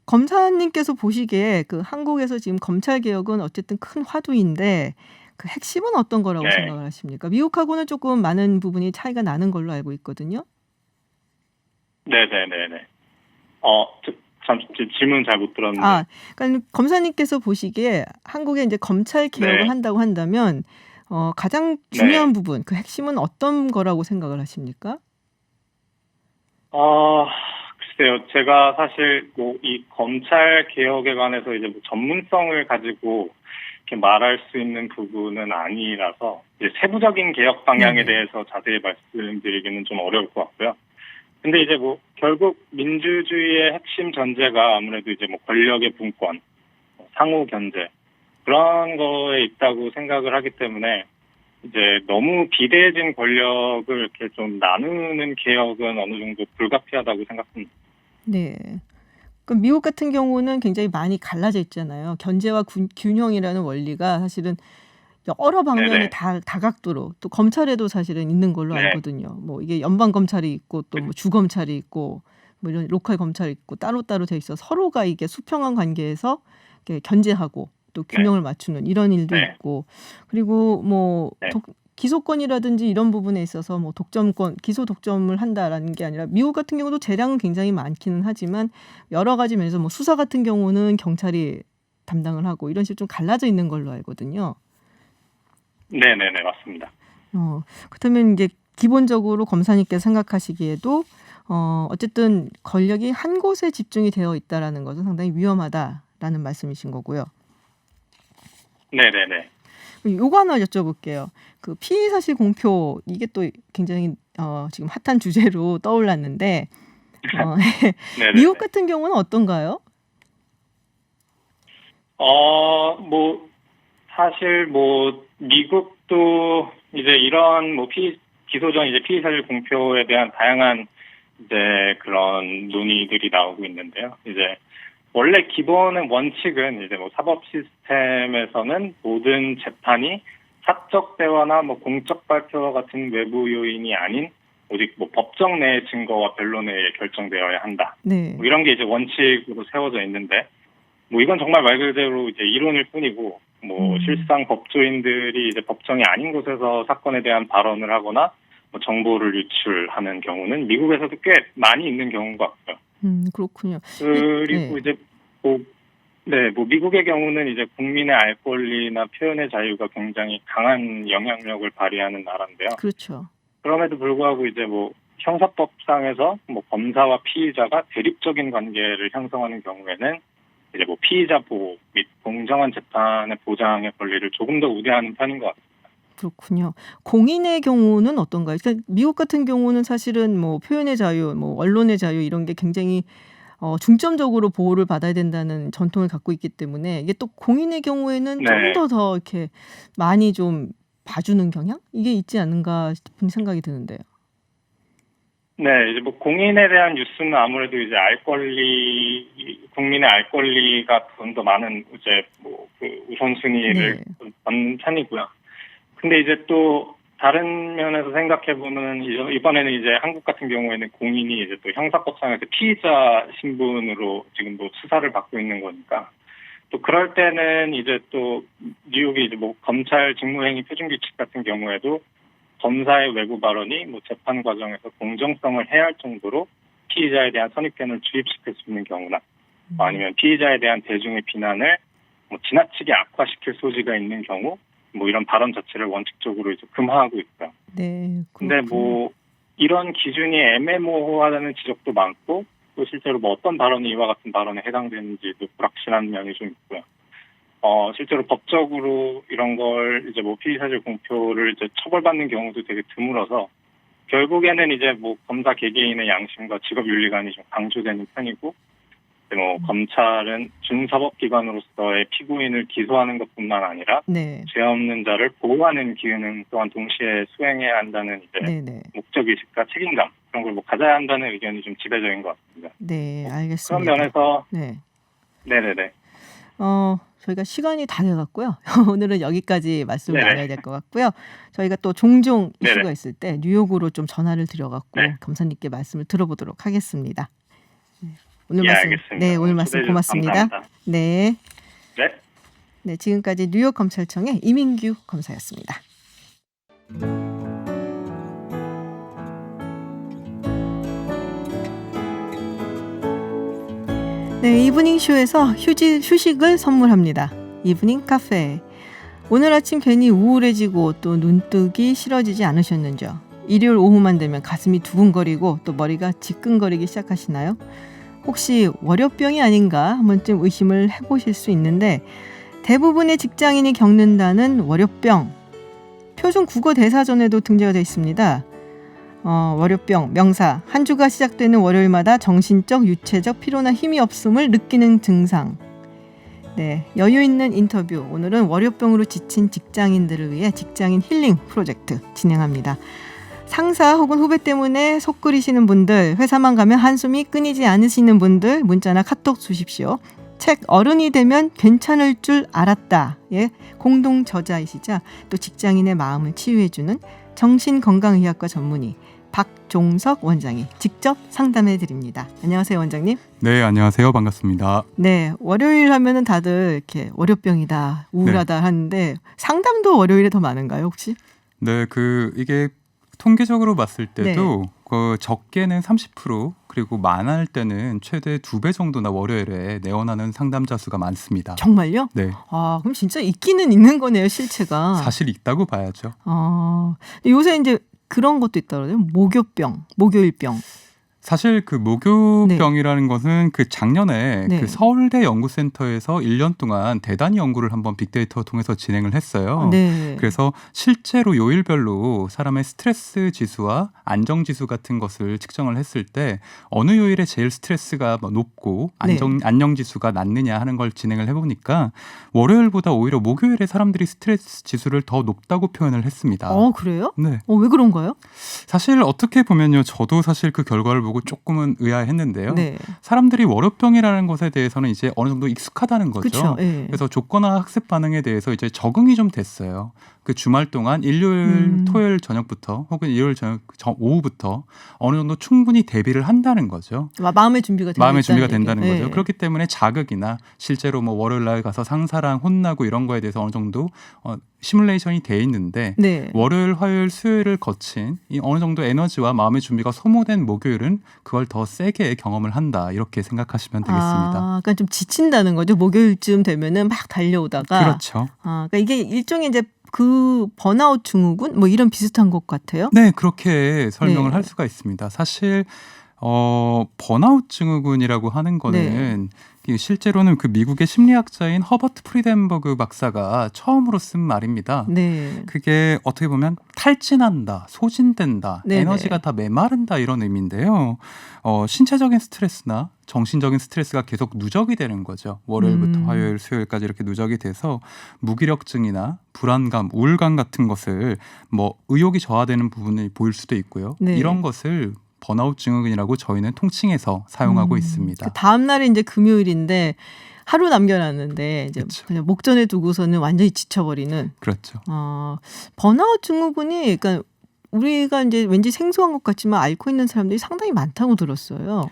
검사님께서 보시기에 그 한국에서 지금 검찰 개혁은 어쨌든 큰 화두인데 그 핵심은 어떤 거라고 네. 생각을 하십니까? 미국하고는 조금 많은 부분이 차이가 나는 걸로 알고 있거든요. 네네네네. 질문 잘 못 들었는데. 그러니까 검사님께서 보시기에 한국에 이제 검찰 개혁을 네. 한다고 한다면 가장 중요한 부분, 그 핵심은 어떤 거라고 생각을 하십니까? 글쎄요. 제가 사실 뭐 이 검찰 개혁에 관해서 이제 뭐 전문성을 가지고 이렇게 말할 수 있는 부분은 아니라서 이제 세부적인 개혁 방향에 네네. 대해서 자세히 말씀드리기는 좀 어려울 것 같고요. 근데 이제 뭐 결국 민주주의의 핵심 전제가 아무래도 이제 뭐 권력의 분권, 상호 견제 그런 거에 있다고 생각을 하기 때문에 이제 너무 비대해진 권력을 이렇게 좀 나누는 개혁은 어느 정도 불가피하다고 생각합니다. 네. 그럼 미국 같은 경우는 굉장히 많이 갈라져 있잖아요. 견제와 균형이라는 원리가 사실은 여러 방면에 네네. 다각도로 또 검찰에도 사실은 있는 걸로 네. 알거든요. 뭐 이게 연방 검찰이 있고 또 뭐 주검찰이 있고 뭐 이런 로컬 검찰이 있고 따로따로 돼 있어 서로가 이게 수평한 관계에서 이렇게 견제하고 또 균형을 맞추는 이런 일도 네. 있고 그리고 뭐 네. 기소권이라든지 이런 부분에 있어서 뭐 기소 독점을 한다라는 게 아니라 미국 같은 경우도 재량은 굉장히 많기는 하지만 여러 가지 면에서 뭐 수사 같은 경우는 경찰이 담당을 하고 이런 식으로 좀 갈라져 있는 걸로 알거든요. 네네네, 맞습니다. 그렇다면 이제 기본적으로 검사님께서 생각하시기에도 어쨌든 권력이 한 곳에 집중이 되어 있다라는 것은 상당히 위험하다라는 말씀이신 거고요. 네네네. 요거 하나 여쭤볼게요. 그 피의 사실 공표 이게 또 굉장히 지금 핫한 주제로 떠올랐는데 네네. 미국 같은 경우는 어떤가요? 뭐 사실 뭐 미국도 이제 이런 뭐 기소전 이제 피의 사실 공표에 대한 다양한 이제 그런 논의들이 나오고 있는데요. 이제 원래 기본은 원칙은 이제 뭐 사법 시스템에서는 모든 재판이 사적 대화나 뭐 공적 발표와 같은 외부 요인이 아닌 오직 뭐 법정 내의 증거와 변론에 의해 결정되어야 한다. 네. 뭐 이런 게 이제 원칙으로 세워져 있는데 뭐 이건 정말 말 그대로 이제 이론일 뿐이고 뭐 실상 법조인들이 이제 법정이 아닌 곳에서 사건에 대한 발언을 하거나 뭐 정보를 유출하는 경우는 미국에서도 꽤 많이 있는 경우인 것 같고요. 그렇군요. 그리고 이제 뭐 미국의 경우는 이제 국민의 알 권리나 표현의 자유가 굉장히 강한 영향력을 발휘하는 나라인데요. 그렇죠. 그럼에도 불구하고 이제 뭐 형사법상에서 뭐 검사와 피의자가 대립적인 관계를 형성하는 경우에는 이제 뭐 피의자 보호 및 공정한 재판의 보장의 권리를 조금 더 우대하는 편인 것 같습니다. 그렇군요. 공인의 경우는 어떤가요? 그러니까 미국 같은 경우는 사실은 뭐 표현의 자유, 뭐 언론의 자유 이런 게 굉장히 중점적으로 보호를 받아야 된다는 전통을 갖고 있기 때문에 이게 또 공인의 경우에는 네. 좀 더 이렇게 많이 좀 봐주는 경향 이게 있지 않은가 싶은 생각이 드는데요. 네, 이제 뭐 공인에 대한 뉴스는 아무래도 이제 국민의 알 권리가 좀 더 많은 이제 뭐 그 우선순위를 받는 편이고요. 근데 이제 또 다른 면에서 생각해 보면 이번에는 이제 한국 같은 경우에는 공인이 이제 또 형사법상에서 피의자 신분으로 지금 뭐 수사를 받고 있는 거니까 또 그럴 때는 이제 또 뉴욕이 이제 뭐 검찰 직무행위 표준규칙 같은 경우에도 검사의 외부 발언이 뭐 재판 과정에서 공정성을 해할 정도로 피의자에 대한 선입견을 주입시킬 수 있는 경우나 아니면 피의자에 대한 대중의 비난을 뭐 지나치게 악화시킬 소지가 있는 경우 뭐 이런 발언 자체를 원칙적으로 이제 금하고 있고요. 네. 근데 뭐 이런 기준이 애매모호하다는 지적도 많고 또 실제로 뭐 어떤 발언이 이와 같은 발언에 해당되는지도 불확실한 면이 좀 있고요. 실제로 법적으로 이런 걸 이제 뭐 피의사실 공표를 이제 처벌받는 경우도 되게 드물어서 결국에는 이제 뭐 검사 개개인의 양심과 직업 윤리관이 좀 강조되는 편이고 뭐 검찰은 준사법기관으로서의 피고인을 기소하는 것뿐만 아니라 네. 죄 없는 자를 보호하는 기능 또한 동시에 수행해야 한다는 이제 네네. 목적의식과 책임감 그런 걸 뭐 가져야 한다는 의견이 좀 지배적인 것 같습니다. 네, 그런 알겠습니다. 면에서 네. 네네네. 저희가 시간이 다 돼갔고요. 오늘은 여기까지 말씀을 네네. 나눠야 될 것 같고요. 저희가 또 종종 네네. 이슈가 있을 때 뉴욕으로 좀 전화를 드려갖고 네. 검사님께 말씀을 들어보도록 하겠습니다. 오늘 예, 말씀, 알겠습니다. 네, 오늘 말씀 초대해 주셔서 고맙습니다. 감사합니다. 네, 네. 네, 지금까지 뉴욕 검찰청의 이민규 검사였습니다. 네, 이브닝 쇼에서 휴식을 선물합니다. 이브닝 카페. 오늘 아침 괜히 우울해지고 또 눈뜨기 싫어지지 않으셨는지요? 일요일 오후만 되면 가슴이 두근거리고 또 머리가 지끈거리기 시작하시나요? 혹시 월요병이 아닌가 한 번쯤 의심을 해보실 수 있는데 대부분의 직장인이 겪는다는 월요병. 표준 국어 대사전에도 등재가 되어 있습니다. 월요병, 명사, 한 주가 시작되는 월요일마다 정신적, 유체적 피로나 힘이 없음을 느끼는 증상. 네, 여유 있는 인터뷰. 오늘은 월요병으로 지친 직장인들을 위해 직장인 힐링 프로젝트 진행합니다. 상사 혹은 후배 때문에 속 끓이시는 분들, 회사만 가면 한숨이 끊이지 않으시는 분들 문자나 카톡 주십시오. 책 어른이 되면 괜찮을 줄 알았다. 예, 공동 저자이시자 또 직장인의 마음을 치유해주는 정신건강의학과 전문의 박종석 원장이 직접 상담해 드립니다. 안녕하세요, 원장님. 네, 안녕하세요. 반갑습니다. 네, 월요일 하면은 다들 이렇게 월요병이다, 우울하다 하는데 상담도 월요일에 더 많은가요, 혹시? 네, 이게 통계적으로 봤을 때도 적게는 30% 그리고 많을 때는 최대 2배 정도나 월요일에 내원하는 상담자 수가 많습니다. 정말요? 네, 아, 그럼 진짜 있기는 있는 거네요, 실체가. 사실 있다고 봐야죠. 근데 요새 이제 그런 것도 있더라고요. 목요병, 목요일병. 사실 그 목요병이라는 것은 작년에 네. 서울대 연구센터에서 1년 동안 대단히 연구를 한번 빅데이터 통해서 진행을 했어요. 네. 그래서 실제로 요일별로 사람의 스트레스 지수와 안정 지수 같은 것을 측정을 했을 때 어느 요일에 제일 스트레스가 높고 안정 지수가 낮느냐 하는 걸 진행을 해보니까 월요일보다 오히려 목요일에 사람들이 스트레스 지수를 더 높다고 표현을 했습니다. 그래요? 네. 왜 그런가요? 사실 어떻게 보면요, 저도 사실 그 결과를 보고 조금은 의아했는데요. 네. 사람들이 월요병이라는 것에 대해서는 이제 어느 정도 익숙하다는 거죠. 그쵸, 예. 그래서 조건화 학습 반응에 대해서 이제 적응이 좀 됐어요. 그 주말 동안 일요일, 토요일 저녁부터 혹은 일요일 오후부터 어느 정도 충분히 대비를 한다는 거죠. 마음의 준비가 된다는 얘기예요. 거죠. 그렇기 때문에 자극이나 실제로 뭐 월요일 날 가서 상사랑 혼나고 이런 거에 대해서 어느 정도 시뮬레이션이 돼 있는데 네. 월요일, 화요일, 수요일을 거친 이 어느 정도 에너지와 마음의 준비가 소모된 목요일은 그걸 더 세게 경험을 한다. 이렇게 생각하시면 되겠습니다. 그러니까 좀 지친다는 거죠. 목요일쯤 되면은 막 달려오다가. 그렇죠. 그러니까 이게 일종의 이제 그 번아웃 증후군 뭐 이런 비슷한 것 같아요. 네, 그렇게 설명을 네. 할 수가 있습니다. 사실 번아웃 증후군이라고 하는 거는 실제로는 그 미국의 심리학자인 허버트 프리덴버그 박사가 처음으로 쓴 말입니다. 네. 그게 어떻게 보면 탈진한다, 소진된다, 네네. 에너지가 다 메마른다 이런 의미인데요. 신체적인 스트레스나 정신적인 스트레스가 계속 누적이 되는 거죠. 월요일부터 화요일, 수요일까지 이렇게 누적이 돼서 무기력증이나 불안감, 우울감 같은 것을 뭐 의욕이 저하되는 부분이 보일 수도 있고요. 네. 이런 것을 번아웃 증후군이라고 저희는 통칭해서 사용하고 있습니다. 그 다음 날이 이제 금요일인데 하루 남겨놨는데 이제 그쵸. 그냥 목전에 두고서는 완전히 지쳐버리는. 그렇죠. 번아웃 증후군이 그러니까 우리가 이제 왠지 생소한 것 같지만 앓고 있는 사람들이 상당히 많다고 들었어요.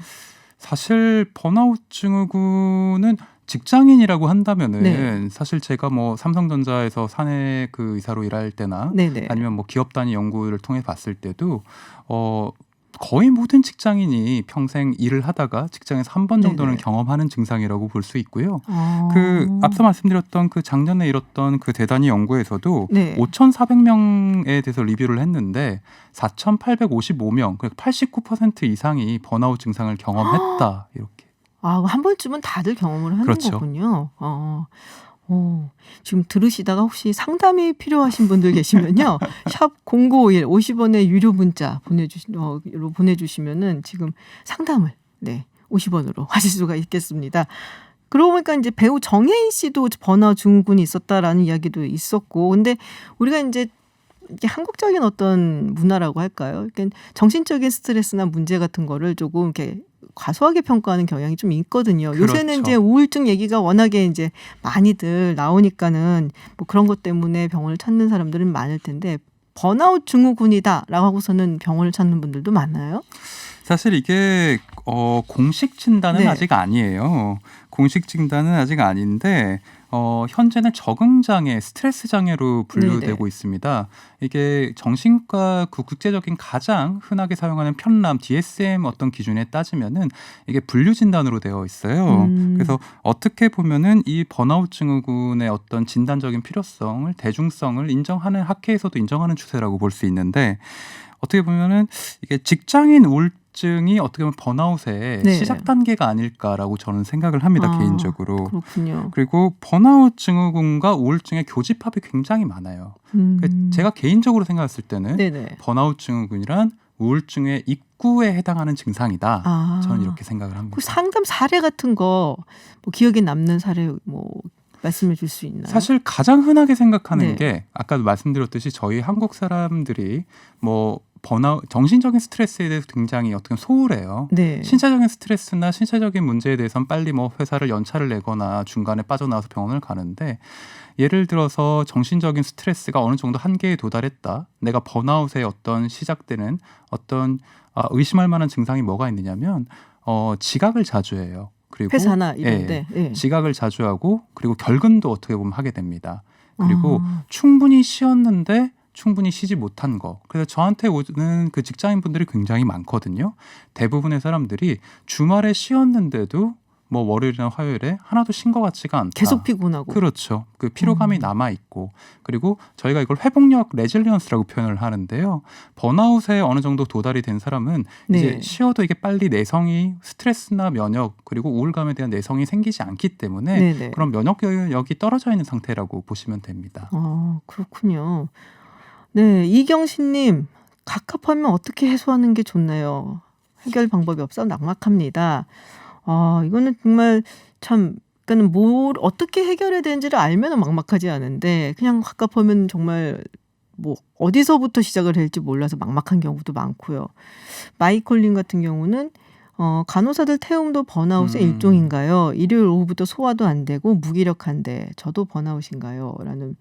사실 번아웃 증후군은 직장인이라고 한다면은 네. 사실 제가 뭐 삼성전자에서 사내 그 의사로 일할 때나 네네. 아니면 뭐 기업 단위 연구를 통해 봤을 때도 거의 모든 직장인이 평생 일을 하다가 직장에서 한 번 정도는 네네. 경험하는 증상이라고 볼 수 있고요. 아. 그 앞서 말씀드렸던 그 작년에 이뤘던 그 대단위 연구에서도 네. 5,400명에 대해서 리뷰를 했는데 4,855명, 그러니까 89% 이상이 번아웃 증상을 경험했다. 이렇게. 한 번쯤은 다들 경험을 하는 그렇죠. 거군요. 지금 들으시다가 혹시 상담이 필요하신 분들 계시면요. 샵 0951 50원의 유료 문자 보내주시면은 지금 상담을 50원으로 하실 수가 있겠습니다. 그러고 보니까 이제 배우 정혜인 씨도 번아웃 증후군이 있었다라는 이야기도 있었고, 근데 우리가 이제 한국적인 어떤 문화라고 할까요? 그러니까 정신적인 스트레스나 문제 같은 거를 조금 이렇게 과소하게 평가하는 경향이 좀 있거든요. 요새는 그렇죠. 이제 우울증 얘기가 워낙에 이제 많이들 나오니까는 뭐 그런 것 때문에 병원을 찾는 사람들은 많을 텐데 번아웃 증후군이다라고 하고서는 병원을 찾는 분들도 많나요? 사실 이게 공식 진단은 네. 아직 아니에요. 공식 진단은 아직 아닌데 현재는 적응장애, 스트레스 장애로 분류되고 네네. 있습니다. 이게 정신과 국제적인 가장 흔하게 사용하는 편람 DSM 어떤 기준에 따지면은 이게 분류 진단으로 되어 있어요. 그래서 어떻게 보면은 이 번아웃 증후군의 어떤 진단적인 필요성을, 대중성을 인정하는 학회에서도 인정하는 추세라고 볼 수 있는데, 어떻게 보면은 이게 직장인 우울증이 어떻게 보면 번아웃의 네. 시작 단계가 아닐까라고 저는 생각을 합니다. 개인적으로. 그렇군요. 그리고 번아웃 증후군과 우울증의 교집합이 굉장히 많아요. 제가 개인적으로 생각했을 때는 네네. 번아웃 증후군이란 우울증의 입구에 해당하는 증상이다. 저는 이렇게 생각을 합니다. 그 상담 사례 같은 거 뭐 기억에 남는 사례 뭐 말씀해 줄 수 있나요? 사실 가장 흔하게 생각하는 네. 게 아까도 말씀드렸듯이 저희 한국 사람들이 뭐 번아웃, 정신적인 스트레스에 대해서 굉장히 어떻게 보면 소홀해요. 네. 신체적인 스트레스나 신체적인 문제에 대해서는 빨리 뭐 회사를 연차를 내거나 중간에 빠져나와서 병원을 가는데, 예를 들어서 정신적인 스트레스가 어느 정도 한계에 도달했다. 내가 번아웃의 어떤 시작되는 어떤 의심할 만한 증상이 뭐가 있느냐면 지각을 자주 해요. 그리고 회사나 이런데. 예. 지각을 자주 하고, 그리고 결근도 어떻게 보면 하게 됩니다. 그리고 충분히 쉬었는데 충분히 쉬지 못한 거. 그래서 저한테 오는 그 직장인분들이 굉장히 많거든요. 대부분의 사람들이 주말에 쉬었는데도 뭐 월요일이나 화요일에 하나도 쉰 것 같지가 않다. 계속 피곤하고. 그렇죠. 그 피로감이 남아 있고, 그리고 저희가 이걸 회복력 레질리언스라고 표현을 하는데요. 번아웃에 어느 정도 도달이 된 사람은 네. 이제 쉬어도 이게 빨리 내성이, 스트레스나 면역 그리고 우울감에 대한 내성이 생기지 않기 때문에 네네. 그런 면역력이 떨어져 있는 상태라고 보시면 됩니다. 그렇군요. 네, 이경신님, 갑갑하면 어떻게 해소하는 게 좋나요? 해결 방법이 없어 막막합니다. 이거는 정말 참, 그러니까 뭘 어떻게 해결해야 되는지를 알면 막막하지 않은데 그냥 갑갑하면 정말 뭐 어디서부터 시작을 할지 몰라서 막막한 경우도 많고요. 마이콜님 같은 경우는 간호사들 태움도 번아웃의 일종인가요? 일요일 오후부터 소화도 안 되고 무기력한데 저도 번아웃인가요? 라는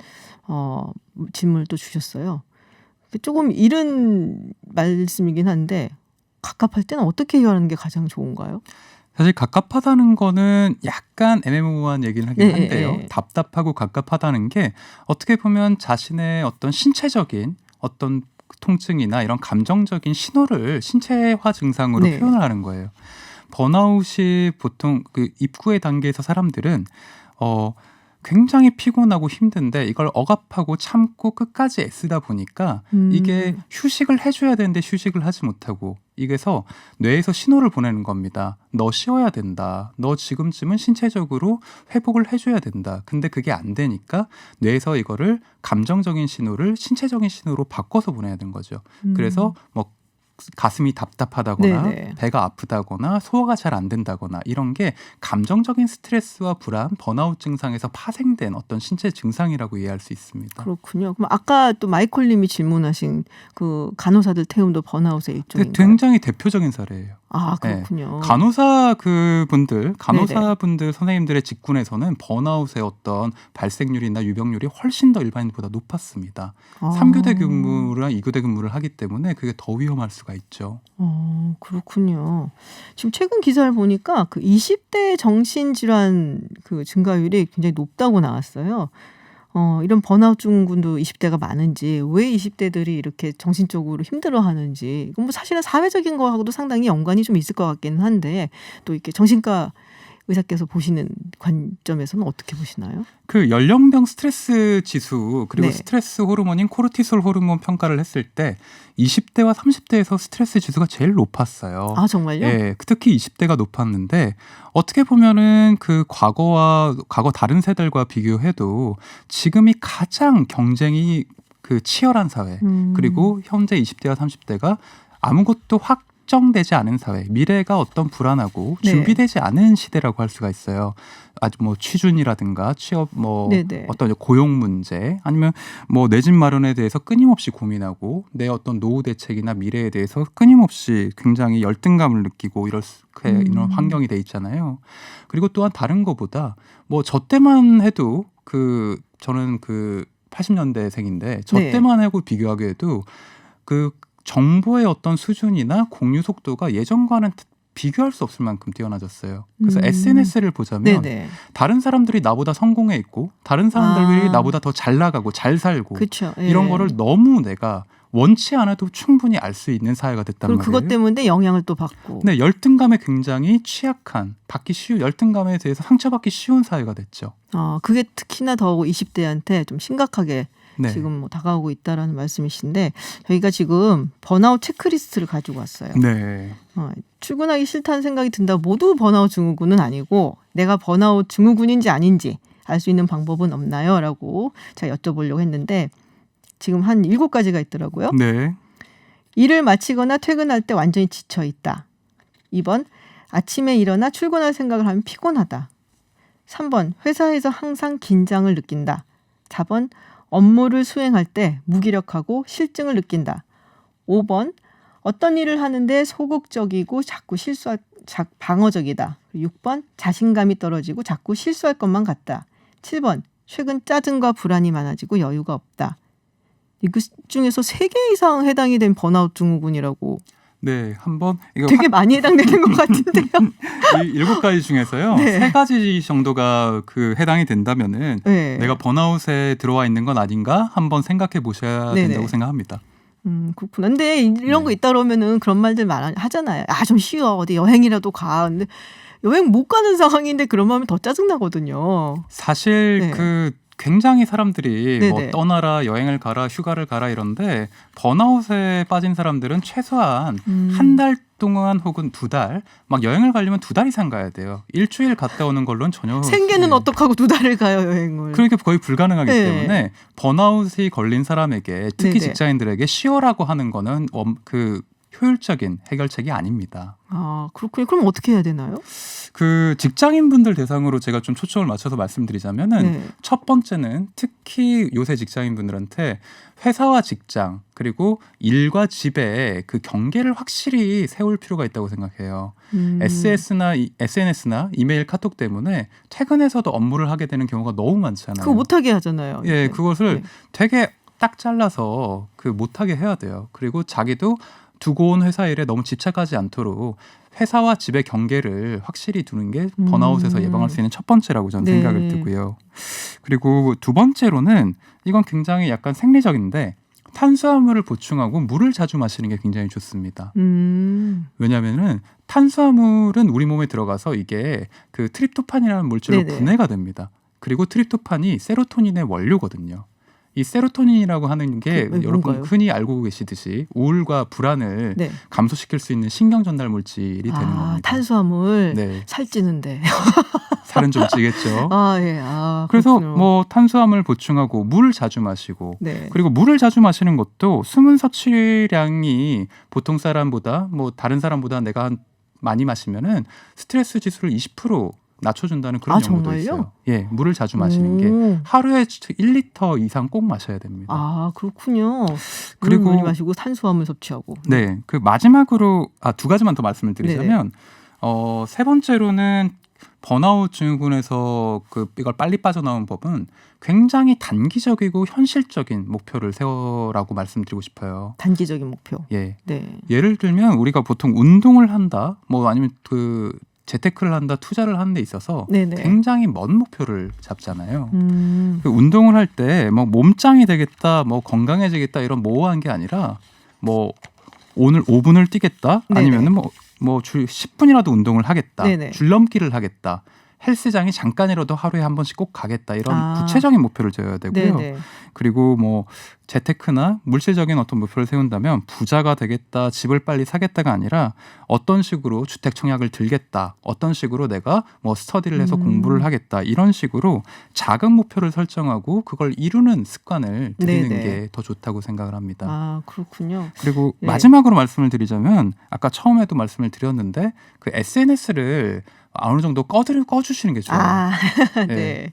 질문을 또 주셨어요. 조금 이른 말씀이긴 한데 갑갑할 때는 어떻게 해결하는 게 가장 좋은가요? 사실 갑갑하다는 거는 약간 애매모호한 얘기를 하긴 한데요. 답답하고 갑갑하다는 게 어떻게 보면 자신의 어떤 신체적인 어떤 통증이나 이런 감정적인 신호를 신체화 증상으로 네. 표현을 하는 거예요. 번아웃이 보통 그 입구의 단계에서 사람들은 굉장히 피곤하고 힘든데 이걸 억압하고 참고 끝까지 애쓰다 보니까 이게 휴식을 해줘야 되는데 휴식을 하지 못하고 이게서 뇌에서 신호를 보내는 겁니다. 너 쉬어야 된다. 너 지금쯤은 신체적으로 회복을 해줘야 된다. 근데 그게 안 되니까 뇌에서 이거를 감정적인 신호를 신체적인 신호로 바꿔서 보내야 되는 거죠. 그래서 뭐 가슴이 답답하다거나 네네. 배가 아프다거나 소화가 잘 안 된다거나 이런 게 감정적인 스트레스와 불안, 번아웃 증상에서 파생된 어떤 신체 증상이라고 이해할 수 있습니다. 그렇군요. 그럼 아까 또 마이콜님이 질문하신 그 간호사들 태움도 번아웃의 일종인가요? 굉장히 대표적인 사례예요. 아, 그렇군요. 간호사분들 네네. 선생님들의 직군에서는 번아웃의 어떤 발생률이나 유병률이 훨씬 더 일반인보다 높았습니다. 아. 3교대 근무랑 2교대 근무를 하기 때문에 그게 더 위험할 수가 있죠. 그렇군요. 지금 최근 기사를 보니까 그 20대 정신질환 그 증가율이 굉장히 높다고 나왔어요. 이런 번아웃 증후군도 20대가 많은지, 왜 20대들이 이렇게 정신적으로 힘들어하는지, 이건 뭐 사실은 사회적인 거하고도 상당히 연관이 좀 있을 것 같기는 한데, 또 이렇게 정신과 의사께서 보시는 관점에서는 어떻게 보시나요? 그 연령별 스트레스 지수 그리고 네. 스트레스 호르몬인 코르티솔 호르몬 평가를 했을 때 20대와 30대에서 스트레스 지수가 제일 높았어요. 아, 정말요? 예, 특히 20대가 높았는데 어떻게 보면은 그 과거 다른 세대들과 비교해도 지금이 가장 경쟁이 그 치열한 사회 그리고 현재 20대와 30대가 아무것도 확정되지 않은 사회, 미래가 어떤 불안하고 네. 준비되지 않은 시대라고 할 수가 있어요. 아주 뭐 취준이라든가 취업 뭐 네네. 어떤 고용 문제 아니면 뭐 내 집 마련에 대해서 끊임없이 고민하고 내 어떤 노후 대책이나 미래에 대해서 끊임없이 굉장히 열등감을 느끼고 이런 환경이 돼 있잖아요. 그리고 또한 다른 것보다 뭐 저 때만 해도 저는 80년대생인데 저 네. 때만 하고 비교하게 해도 그 정보의 어떤 수준이나 공유 속도가 예전과는 비교할 수 없을 만큼 뛰어나졌어요. 그래서 SNS를 보자면 네네. 다른 사람들이 나보다 성공해 있고 다른 사람들이 나보다 더 잘 나가고 잘 살고 그렇죠. 이런 거를 너무 내가 원치 않아도 충분히 알 수 있는 사회가 됐단 그리고 말이에요. 그것 때문에 영향을 또 받고. 네, 열등감에 굉장히 취약한, 열등감에 대해서 상처받기 쉬운 사회가 됐죠. 그게 특히나 더 20대한테 좀 심각하게 네. 지금 뭐 다가오고 있다라는 말씀이신데, 저희가 지금 번아웃 체크리스트를 가지고 왔어요. 네. 출근하기 싫다는 생각이 든다. 모두 번아웃 증후군은 아니고 내가 번아웃 증후군인지 아닌지 알 수 있는 방법은 없나요? 라고 제가 여쭤보려고 했는데 지금 한 7가지가 있더라고요. 네. 일을 마치거나 퇴근할 때 완전히 지쳐 있다. 2번, 아침에 일어나 출근할 생각을 하면 피곤하다. 3번, 회사에서 항상 긴장을 느낀다. 4번, 업무를 수행할 때 무기력하고 실증을 느낀다. 5번, 어떤 일을 하는데 소극적이고 자꾸 방어적이다. 6번, 자신감이 떨어지고 자꾸 실수할 것만 같다. 7번, 최근 짜증과 불안이 많아지고 여유가 없다. 이그 중에서 3개 이상 해당이 된 번아웃 증후군이라고. 네, 한번 이거 되게 많이 해당되는 것 같은데요. 이 7가지 중에서요. 네. 3가지 정도가 해당이 된다면은 네. 내가 번아웃에 들어와 있는 건 아닌가 한번 생각해 보셔야 네네. 된다고 생각합니다. 그렇구나. 근데 이런 거 있다 그러면은 그런 말들 하잖아요. 좀 쉬어. 어디 여행이라도 가. 근데 여행 못 가는 상황인데 그런 마음이 더 짜증나거든요. 사실 네. 굉장히 사람들이 뭐 네네. 떠나라, 여행을 가라, 휴가를 가라 이런데 번아웃에 빠진 사람들은 최소한 한 달 동안 혹은 2달 막 여행을 가려면 2달 이상 가야 돼요. 일주일 갔다 오는 걸로는 전혀 생계는 어떡하고 2달을 가요, 여행을. 그러니까 거의 불가능하기 네. 때문에 번아웃이 걸린 사람에게 특히 네네. 직장인들에게 쉬어라고 하는 거는 효율적인 해결책이 아닙니다. 그렇군요. 그럼 어떻게 해야 되나요? 직장인분들 대상으로 제가 좀 초점을 맞춰서 말씀드리자면은 첫 번째는 특히 요새 직장인분들한테 회사와 직장 그리고 일과 집의 그 경계를 확실히 세울 필요가 있다고 생각해요. SNS나 이메일, 카톡 때문에 퇴근해서도 업무를 하게 되는 경우가 너무 많잖아요. 그거 못하게 하잖아요. 예, 그것을 되게 딱 잘라서 못하게 해야 돼요. 그리고 자기도 두고 온 회사 일에 너무 집착하지 않도록 회사와 집의 경계를 확실히 두는 게 번아웃에서 예방할 수 있는 첫 번째라고 저는 생각을 들고요. 그리고 2번째로는 이건 굉장히 약간 생리적인데 탄수화물을 보충하고 물을 자주 마시는 게 굉장히 좋습니다. 왜냐하면은 탄수화물은 우리 몸에 들어가서 이게 트립토판이라는 물질로 네네. 분해가 됩니다. 그리고 트립토판이 세로토닌의 원료거든요. 이 세로토닌이라고 하는 게 여러분 뭔가요? 흔히 알고 계시듯이 우울과 불안을 네. 감소시킬 수 있는 신경 전달 물질이 되는 겁니다. 탄수화물 네, 살찌는데. 살은 좀 찌겠죠. 예. 그래서 그렇군요. 뭐 탄수화물 보충하고 물을 자주 마시고 네. 그리고 물을 자주 마시는 것도 수분 섭취량이 보통 사람보다 뭐 다른 사람보다 내가 많이 마시면은 스트레스 지수를 20% 낮춰준다는 그런 연구도 정말요? 있어요. 예, 물을 자주 마시는 게 오. 하루에 1리터 이상 꼭 마셔야 됩니다. 그렇군요. 그리고- 물 많이 마시고 탄수화물 섭취하고. 네, 그 마지막으로 두 가지만 더 말씀을 드리자면 세 번째로는 번아웃 증후군에서 이걸 빨리 빠져나온 법은 굉장히 단기적이고 현실적인 목표를 세워라고 말씀드리고 싶어요. 단기적인 목표. 예, 네. 예를 들면 우리가 보통 운동을 한다, 뭐 아니면 재테크를 한다, 투자를 하는 데 있어서 네네. 굉장히 먼 목표를 잡잖아요. 음. 운동을 할 때 뭐 몸짱이 되겠다, 뭐 건강해지겠다 이런 모호한 게 아니라 뭐 오늘 5분을 뛰겠다, 네네. 아니면은 주 10분이라도 운동을 하겠다, 네네. 줄넘기를 하겠다, 헬스장에 잠깐이라도 하루에 한 번씩 꼭 가겠다 이런 구체적인 목표를 세워야 되고요. 네네. 그리고 뭐 재테크나 물질적인 어떤 목표를 세운다면 부자가 되겠다, 집을 빨리 사겠다가 아니라 어떤 식으로 주택 청약을 들겠다, 어떤 식으로 내가 뭐 스터디를 해서 공부를 하겠다 이런 식으로 작은 목표를 설정하고 그걸 이루는 습관을 들이는 네네. 게 더 좋다고 생각을 합니다. 그렇군요. 그리고 네. 마지막으로 말씀을 드리자면 아까 처음에도 말씀을 드렸는데 그 SNS를 어느 정도 꺼주시는 게 좋아요. 네.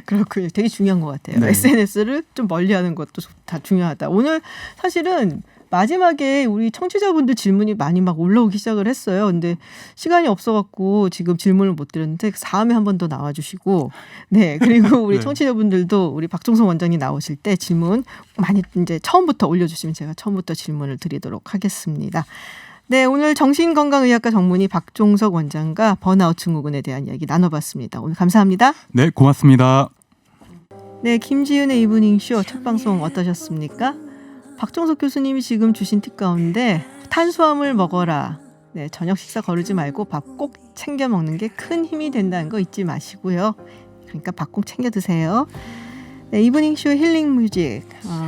그렇군요. 되게 중요한 것 같아요. 네. SNS를 좀 멀리하는 것도 다 중요하다. 오늘 사실은 마지막에 우리 청취자분들 질문이 많이 막 올라오기 시작을 했어요. 근데 시간이 없어갖고 지금 질문을 못 드렸는데 다음에 한 번 더 나와주시고, 네, 그리고 우리 네. 청취자분들도 우리 박종성 원장님 나오실 때 질문 많이 이제 처음부터 올려주시면 제가 처음부터 질문을 드리도록 하겠습니다. 네, 오늘 정신건강의학과 전문의 박종석 원장과 번아웃 증후군에 대한 이야기 나눠봤습니다. 오늘 감사합니다. 네, 고맙습니다. 네, 김지윤의 이브닝쇼 첫 방송 어떠셨습니까? 박종석 교수님이 지금 주신 팁 가운데 탄수화물 먹어라. 네, 저녁 식사 거르지 말고 밥 꼭 챙겨 먹는 게 큰 힘이 된다는 거 잊지 마시고요. 그러니까 밥 꼭 챙겨 드세요. 네, 이브닝쇼 힐링 뮤직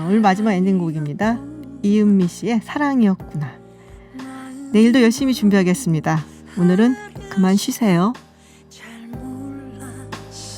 오늘 마지막 엔딩곡입니다. 이은미 씨의 사랑이었구나. 내일도 열심히 준비하겠습니다. 오늘은 그만 쉬세요.